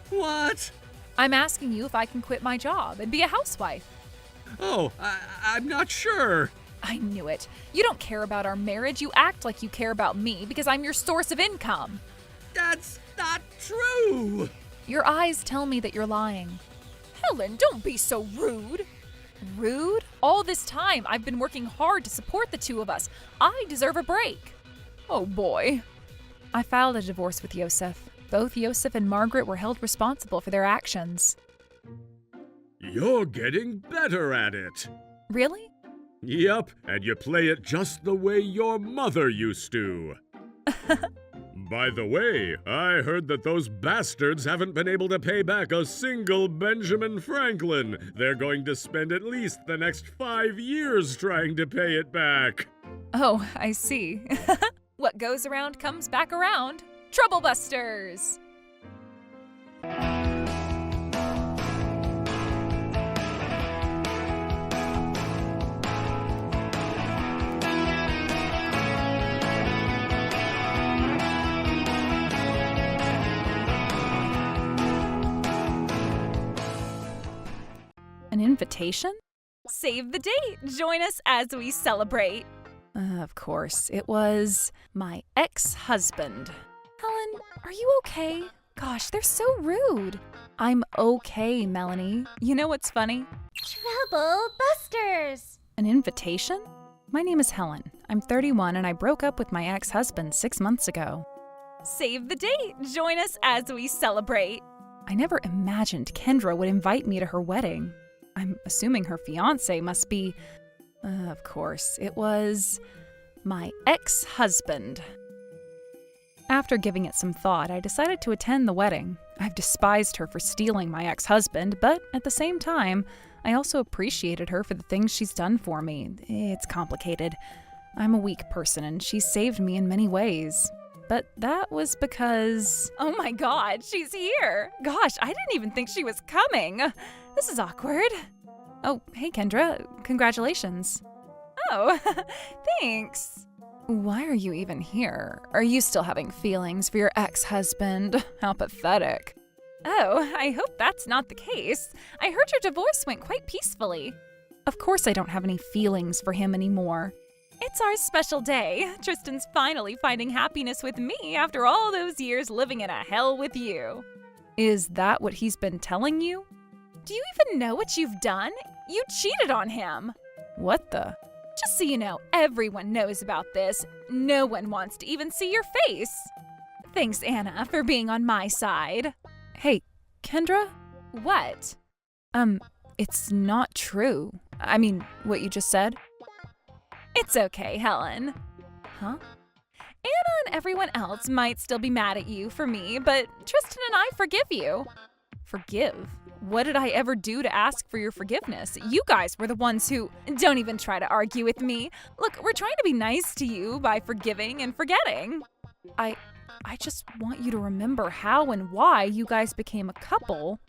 What? I'm asking you if I can quit my job and be a housewife. Oh, I'm not sure. I knew it. You don't care about our marriage. You act like you care about me because I'm your source of income. That's not true. Your eyes tell me that you're lying. Helen, don't be so rude. Rude? All this time, I've been working hard to support the two of us. I deserve a break. Oh boy. I filed a divorce with Yosef. Both Yosef and Margaret were held responsible for their actions. You're getting better at it. Really? Yep, and you play it just the way your mother used to. By the way, I heard that those bastards haven't been able to pay back a single Benjamin Franklin. They're going to spend at least the next 5 years trying to pay it back. Oh, I see. What goes around comes back around. Troublebusters! An invitation? Save the date! Join us as we celebrate! Of course, it was my ex-husband. Helen, are you okay? Gosh, they're so rude. I'm okay, Melanie. You know what's funny? Trouble Busters! An invitation? My name is Helen. I'm 31 and I broke up with my ex-husband 6 months ago. Save the date! Join us as we celebrate! I never imagined Kendra would invite me to her wedding. I'm assuming her fiancé must be... of course, it was my ex-husband. After giving it some thought, I decided to attend the wedding. I've despised her for stealing my ex-husband, but at the same time, I also appreciated her for the things she's done for me. It's complicated. I'm a weak person and she's saved me in many ways. But that was because... Oh my god, she's here! Gosh, I didn't even think she was coming! This is awkward. Oh, hey Kendra, congratulations. Oh, thanks. Why are you even here? Are you still having feelings for your ex-husband? How pathetic. Oh, I hope that's not the case. I heard your divorce went quite peacefully. Of course I don't have any feelings for him anymore. It's our special day. Tristan's finally finding happiness with me after all those years living in a hell with you. Is that what he's been telling you? Do you even know what you've done? You cheated on him. What the? Just so you know, everyone knows about this. No one wants to even see your face. Thanks, Anna, for being on my side. Hey, Kendra? What? It's not true. I mean, what you just said. It's okay, Helen. Huh? Anna and everyone else might still be mad at you for me, but Tristan and I forgive you. Forgive? What did I ever do to ask for your forgiveness? You guys were the ones who... Don't even try to argue with me. Look, we're trying to be nice to you by forgiving and forgetting. I just want you to remember how and why you guys became a couple.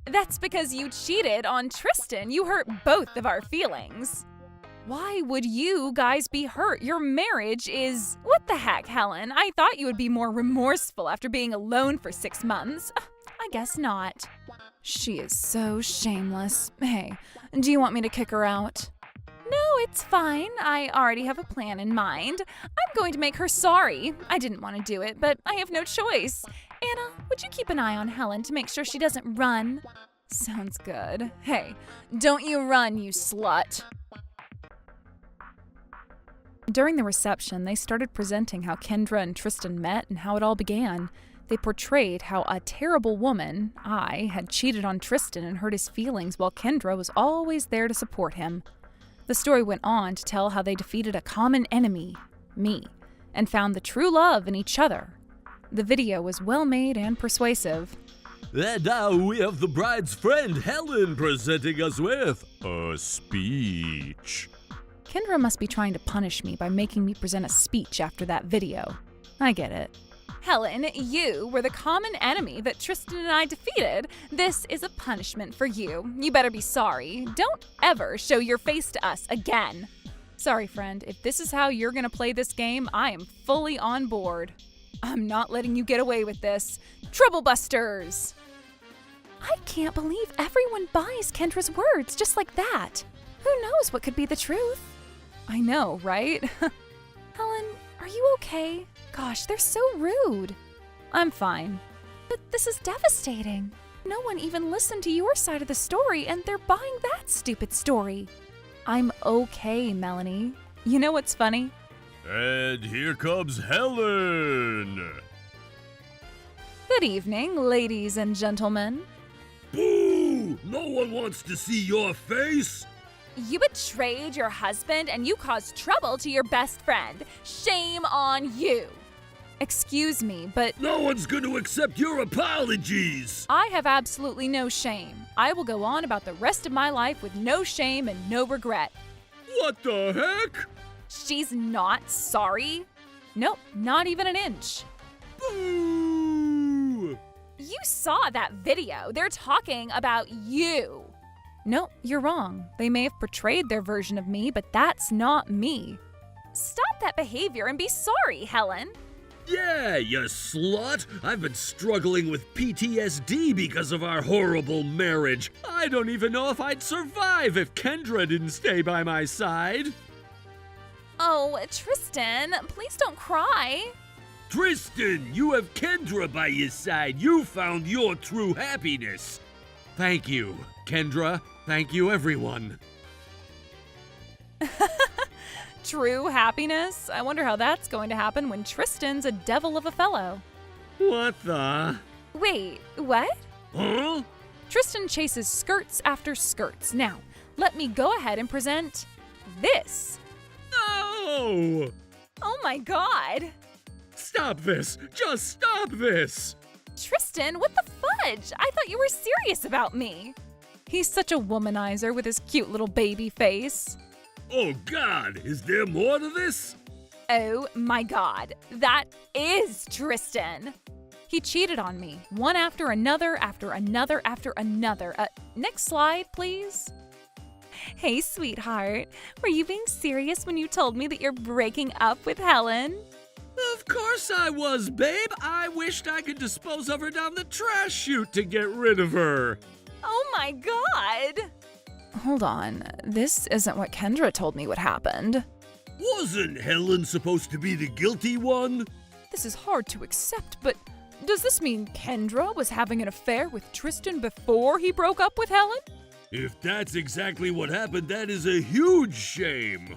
That's because you cheated on Tristan. You hurt both of our feelings. Why would you guys be hurt? Your marriage is... What the heck, Helen? I thought you would be more remorseful after being alone for 6 months. I guess not. She is so shameless. Hey, do you want me to kick her out? No, it's fine. I already have a plan in mind. I'm going to make her sorry. I didn't want to do it, but I have no choice. Anna, would you keep an eye on Helen to make sure she doesn't run? Sounds good. Hey, don't you run, you slut. During the reception, they started presenting how Kendra and Tristan met and how it all began. They portrayed how a terrible woman, I, had cheated on Tristan and hurt his feelings while Kendra was always there to support him. The story went on to tell how they defeated a common enemy, me, and found the true love in each other. The video was well made and persuasive. And now we have the bride's friend Helen presenting us with a speech. Kendra must be trying to punish me by making me present a speech after that video. I get it. Helen, you were the common enemy that Tristan and I defeated. This is a punishment for you. You better be sorry. Don't ever show your face to us again. Sorry, friend. If this is how you're gonna play this game, I am fully on board. I'm not letting you get away with this. Troublebusters! I can't believe everyone buys Kendra's words just like that. Who knows what could be the truth? I know, right? Helen, are you okay? Gosh, they're so rude. I'm fine. But this is devastating. No one even listened to your side of the story, and they're buying that stupid story. I'm okay, Melanie. You know what's funny? And here comes Helen! Good evening, ladies and gentlemen. Boo! No one wants to see your face! You betrayed your husband and you caused trouble to your best friend. Shame on you. Excuse me, but No one's going to accept your apologies! I have absolutely no shame. I will go on about the rest of my life with no shame and no regret. What the heck? She's not sorry. Nope, not even an inch. Boo! You saw that video. They're talking about you. No, you're wrong. They may have portrayed their version of me, but that's not me. Stop that behavior and be sorry, Helen. Yeah, you slut! I've been struggling with PTSD because of our horrible marriage. I don't even know if I'd survive if Kendra didn't stay by my side. Oh, Tristan, please don't cry. Tristan, you have Kendra by your side. You found your true happiness. Thank you, Kendra. Thank you, everyone. True happiness? I wonder how that's going to happen when Tristan's a devil of a fellow. What the? Wait, what? Huh? Tristan chases skirts after skirts. Now, let me go ahead and present this. No! Oh my god! Stop this! Just stop this! Tristan, what the fudge? I thought you were serious about me. He's such a womanizer with his cute little baby face. Oh God, is there more to this? Oh my god, that is Tristan. He cheated on me, one after another, after another, after another. Next slide, please. Hey, sweetheart, were you being serious when you told me that you're breaking up with Helen? Of course I was, babe. I wished I could dispose of her down the trash chute to get rid of her. Oh my god! Hold on, this isn't what Kendra told me what happened. Wasn't Helen supposed to be the guilty one? This is hard to accept, but does this mean Kendra was having an affair with Tristan before he broke up with Helen? If that's exactly what happened, that is a huge shame.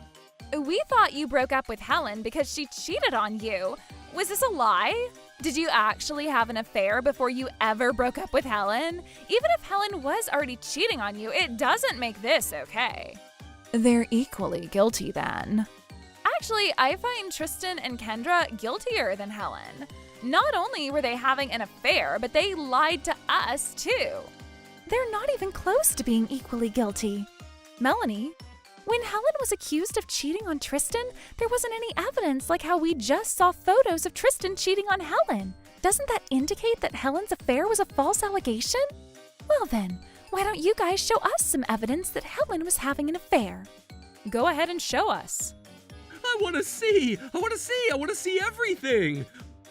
We thought you broke up with Helen because she cheated on you. Was this a lie? Did you actually have an affair before you ever broke up with Helen? Even if Helen was already cheating on you, it doesn't make this okay. They're equally guilty then. Actually, I find Tristan and Kendra guiltier than Helen. Not only were they having an affair, but they lied to us too. They're not even close to being equally guilty. Melanie, when Helen was accused of cheating on Tristan, there wasn't any evidence like how we just saw photos of Tristan cheating on Helen. Doesn't that indicate that Helen's affair was a false allegation? Well then, why don't you guys show us some evidence that Helen was having an affair? Go ahead and show us. I want to see! I want to see everything!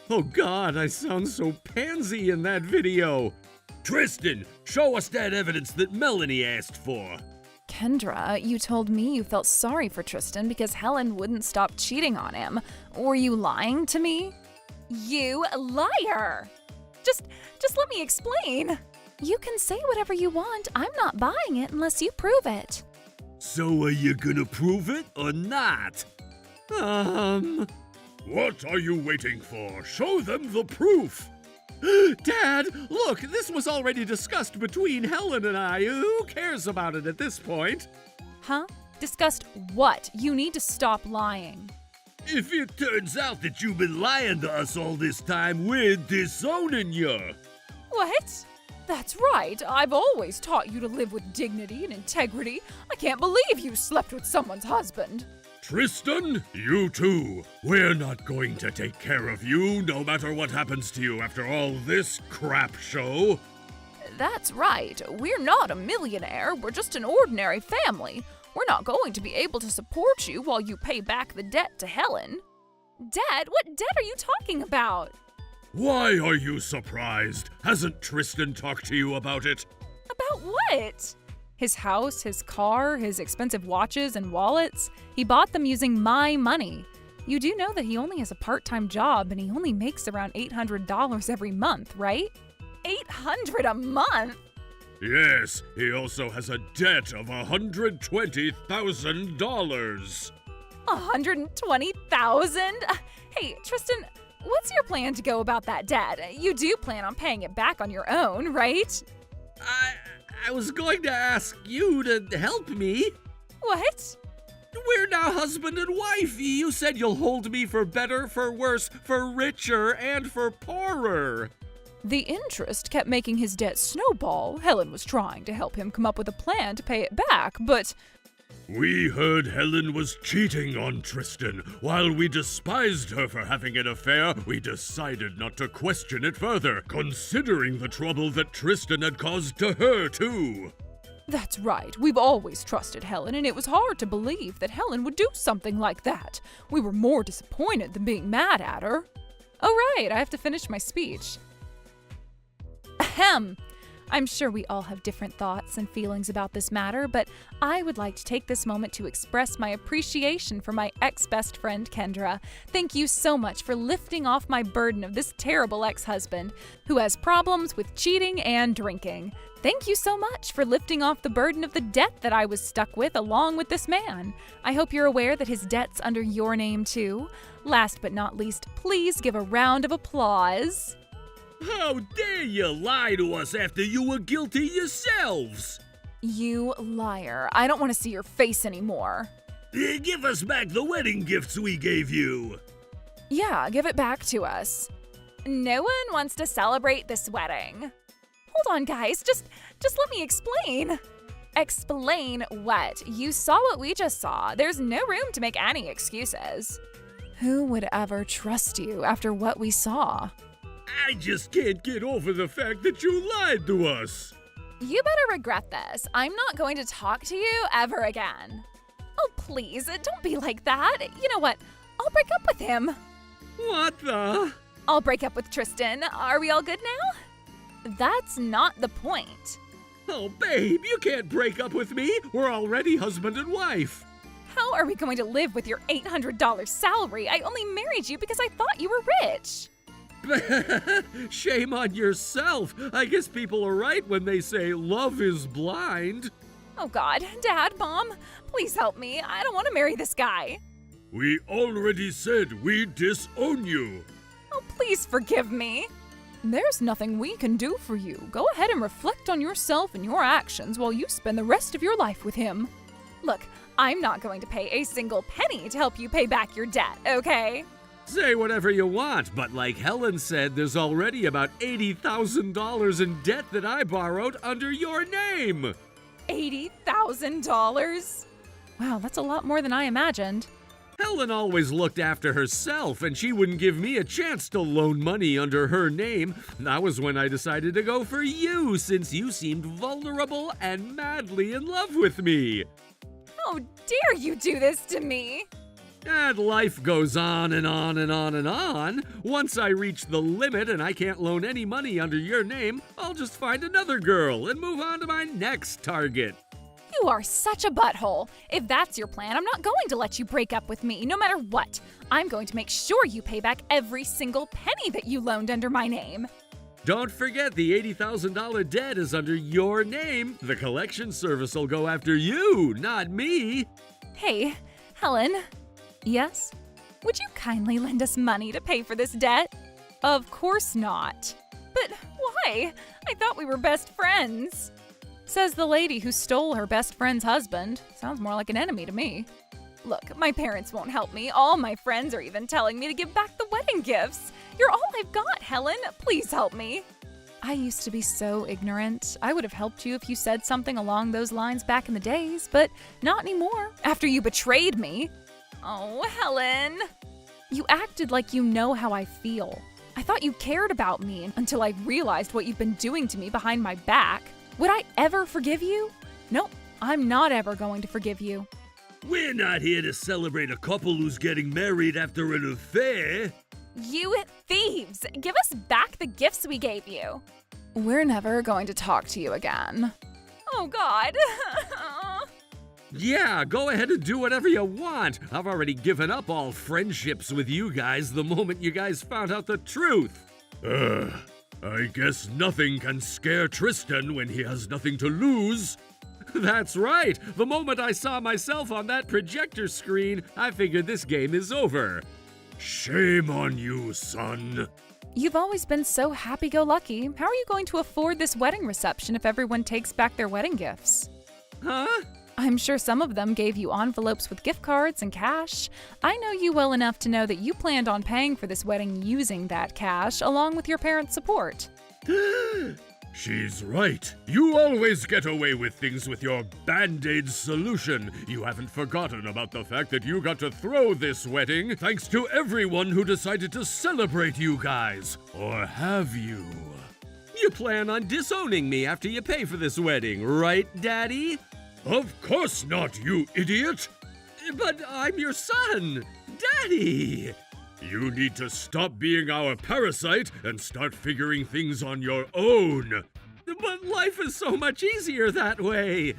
Oh God, I sound so pansy in that video. Tristan, show us that evidence that Melanie asked for. Kendra, you told me you felt sorry for Tristan because Helen wouldn't stop cheating on him. Were you lying to me? You liar! Just let me explain. You can say whatever you want. I'm not buying it unless you prove it. So are you gonna prove it or not? What are you waiting for? Show them the proof! Dad, look, this was already discussed between Helen and I. Who cares about it at this point? Huh? Discussed what? You need to stop lying. If it turns out that you've been lying to us all this time, we're disowning you. What? That's right. I've always taught you to live with dignity and integrity. I can't believe you slept with someone's husband. Tristan, you too. We're not going to take care of you no matter what happens to you after all this crap show. That's right. We're not a millionaire. We're just an ordinary family. We're not going to be able to support you while you pay back the debt to Helen. Debt? What debt are you talking about? Why are you surprised? Hasn't Tristan talked to you about it? About what? His house, his car, his expensive watches and wallets. He bought them using my money. You do know that he only has a part-time job and he only makes around $800 every month, right? $800 a month? Yes, he also has a debt of $120,000. $120,000? Hey, Tristan, what's your plan to go about that debt? You do plan on paying it back on your own, right? I was going to ask you to help me. What? We're now husband and wife. You said you'll hold me for better, for worse, for richer, and for poorer. The interest kept making his debt snowball. Helen was trying to help him come up with a plan to pay it back, but... We heard Helen was cheating on Tristan. While we despised her for having an affair, we decided not to question it further, considering the trouble that Tristan had caused to her, too. That's right. We've always trusted Helen, and it was hard to believe that Helen would do something like that. We were more disappointed than being mad at her. Oh, right, I have to finish my speech. Ahem. I'm sure we all have different thoughts and feelings about this matter, but I would like to take this moment to express my appreciation for my ex-best friend, Kendra. Thank you so much for lifting off my burden of this terrible ex-husband who has problems with cheating and drinking. Thank you so much for lifting off the burden of the debt that I was stuck with along with this man. I hope you're aware that his debt's under your name too. Last but not least, please give a round of applause. How dare you lie to us after you were guilty yourselves? You liar. I don't want to see your face anymore. Give us back the wedding gifts we gave you. Yeah, give it back to us. No one wants to celebrate this wedding. Hold on, guys. Just let me explain. Explain what? You saw what we just saw. There's no room to make any excuses. Who would ever trust you after what we saw? I just can't get over the fact that you lied to us. You better regret this. I'm not going to talk to you ever again. Oh, please, don't be like that. You know what? I'll break up with him. What the? I'll break up with Tristan. Are we all good now? That's not the point. Oh, babe, you can't break up with me. We're already husband and wife. How are we going to live with your $800 salary? I only married you because I thought you were rich. Shame on yourself. I guess people are right when they say love is blind. Oh God, Dad, Mom, please help me. I don't want to marry this guy. We already said we disown you. Oh, please forgive me. There's nothing we can do for you. Go ahead and reflect on yourself and your actions while you spend the rest of your life with him. Look, I'm not going to pay a single penny to help you pay back your debt, okay? Say whatever you want, but like Helen said, there's already about $80,000 in debt that I borrowed under your name. $80,000? Wow, that's a lot more than I imagined. Helen always looked after herself, and she wouldn't give me a chance to loan money under her name. That was when I decided to go for you, since you seemed vulnerable and madly in love with me. How dare you do this to me? And life goes on and on and on and on. Once I reach the limit and I can't loan any money under your name, I'll just find another girl and move on to my next target. You are such a butthole. If that's your plan, I'm not going to let you break up with me, no matter what. I'm going to make sure you pay back every single penny that you loaned under my name. Don't forget the $80,000 debt is under your name. The collection service will go after you, not me. Hey, Helen. Yes? Would you kindly lend us money to pay for this debt? Of course not. But why? I thought we were best friends. Says the lady who stole her best friend's husband. Sounds more like an enemy to me. Look, my parents won't help me. All my friends are even telling me to give back the wedding gifts. You're all I've got, Helen. Please help me. I used to be so ignorant. I would have helped you if you said something along those lines back in the days, but not anymore, after you betrayed me. Oh, Helen. You acted like you know how I feel. I thought you cared about me until I realized what you've been doing to me behind my back. Would I ever forgive you? Nope, I'm not ever going to forgive you. We're not here to celebrate a couple who's getting married after an affair. You thieves! Give us back the gifts we gave you. We're never going to talk to you again. Oh, God. Yeah, go ahead and do whatever you want. I've already given up all friendships with you guys the moment you guys found out the truth. I guess nothing can scare Tristan when he has nothing to lose. That's right. The moment I saw myself on that projector screen, I figured this game is over. Shame on you, son. You've always been so happy-go-lucky. How are you going to afford this wedding reception if everyone takes back their wedding gifts? Huh? I'm sure some of them gave you envelopes with gift cards and cash. I know you well enough to know that you planned on paying for this wedding using that cash, along with your parents' support. She's right. You always get away with things with your Band-Aid solution. You haven't forgotten about the fact that you got to throw this wedding thanks to everyone who decided to celebrate you guys. Or have you? You plan on disowning me after you pay for this wedding, right, Daddy? Of course not, you idiot! But I'm your son! Daddy! You need to stop being our parasite and start figuring things on your own. But life is so much easier that way.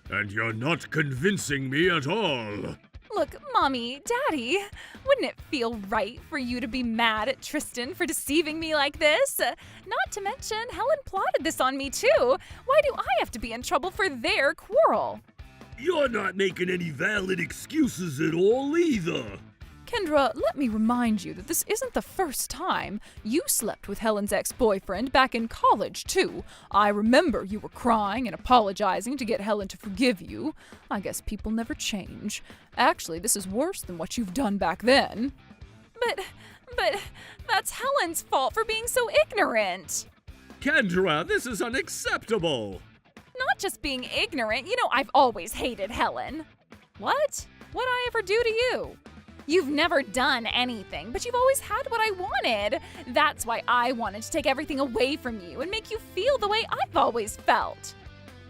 And you're not convincing me at all. Look, Mommy, Daddy, wouldn't it feel right for you to be mad at Tristan for deceiving me like this? Not to mention, Helen plotted this on me too. Why do I have to be in trouble for their quarrel? You're not making any valid excuses at all either. Kendra, let me remind you that this isn't the first time. You slept with Helen's ex-boyfriend back in college, too. I remember you were crying and apologizing to get Helen to forgive you. I guess people never change. Actually, this is worse than what you've done back then. But that's Helen's fault for being so ignorant. Kendra, this is unacceptable. Not just being ignorant, you know I've always hated Helen. What? What'd I ever do to you? You've never done anything, but you've always had what I wanted. That's why I wanted to take everything away from you and make you feel the way I've always felt.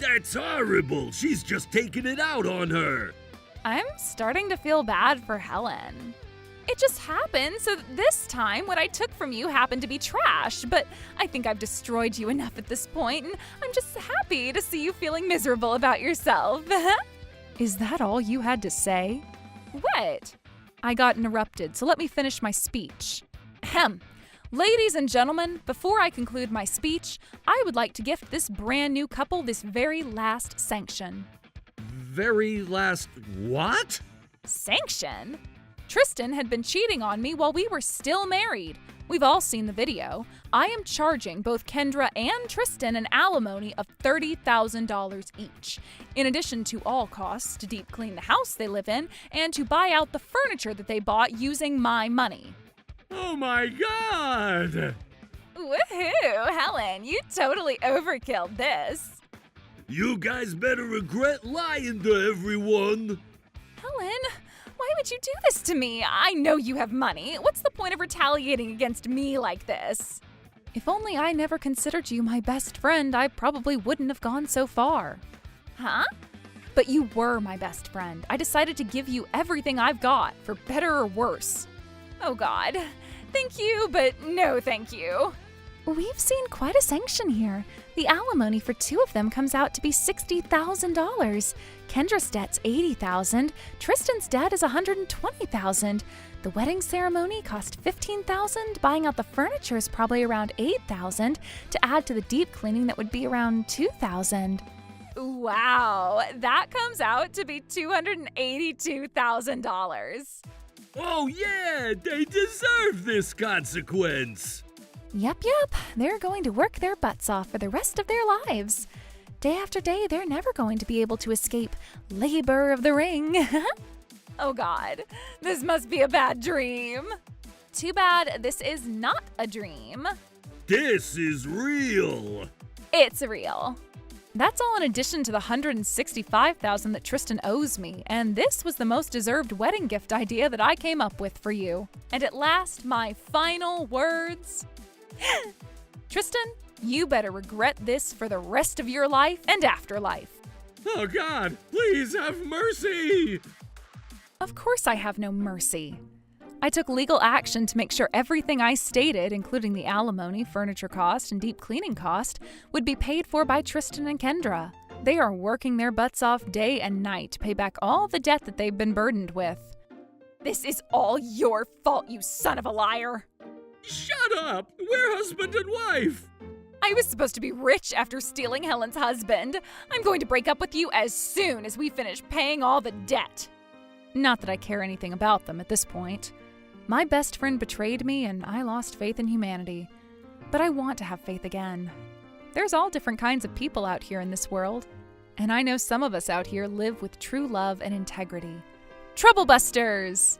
That's horrible. She's just taking it out on her. I'm starting to feel bad for Helen. It just happened, so this time what I took from you happened to be trash, but I think I've destroyed you enough at this point, and I'm just happy to see you feeling miserable about yourself. Is that all you had to say? What? I got interrupted, so let me finish my speech. Ahem. Ladies and gentlemen, before I conclude my speech, I would like to gift this brand new couple this very last sanction. Very last what? Sanction? Tristan had been cheating on me while we were still married. We've all seen the video. I am charging both Kendra and Tristan an alimony of $30,000 each, in addition to all costs to deep clean the house they live in and to buy out the furniture that they bought using my money. Oh my God! Woohoo, Helen, you totally overkilled this. You guys better regret lying to everyone. Helen, why would you do this to me? I know you have money. What's the point of retaliating against me like this? If only I never considered you my best friend, I probably wouldn't have gone so far. Huh? But you were my best friend. I decided to give you everything I've got, for better or worse. Oh God. Thank you, but no thank you. We've seen quite a sanction here. The alimony for two of them comes out to be $60,000. Kendra's debt's $80,000. Tristan's debt is $120,000. The wedding ceremony cost $15,000. Buying out the furniture is probably around $8,000. To add to the deep cleaning, that would be around $2,000. Wow, that comes out to be $282,000. Oh yeah, they deserve this consequence. Yep, they're going to work their butts off for the rest of their lives. Day after day, they're never going to be able to escape labor of the ring. Oh God, this must be a bad dream. Too bad this is not a dream. This is real. It's real. That's all in addition to the $165,000 that Tristan owes me, and this was the most deserved wedding gift idea that I came up with for you. And at last, my final words. Tristan, you better regret this for the rest of your life and afterlife. Oh God, please have mercy! Of course I have no mercy. I took legal action to make sure everything I stated, including the alimony, furniture cost, and deep cleaning cost, would be paid for by Tristan and Kendra. They are working their butts off day and night to pay back all the debt that they've been burdened with. This is all your fault, you son of a liar! Shut up! We're husband and wife! I was supposed to be rich after stealing Helen's husband. I'm going to break up with you as soon as we finish paying all the debt. Not that I care anything about them at this point. My best friend betrayed me and I lost faith in humanity. But I want to have faith again. There's all different kinds of people out here in this world. And I know some of us out here live with true love and integrity. Troublebusters!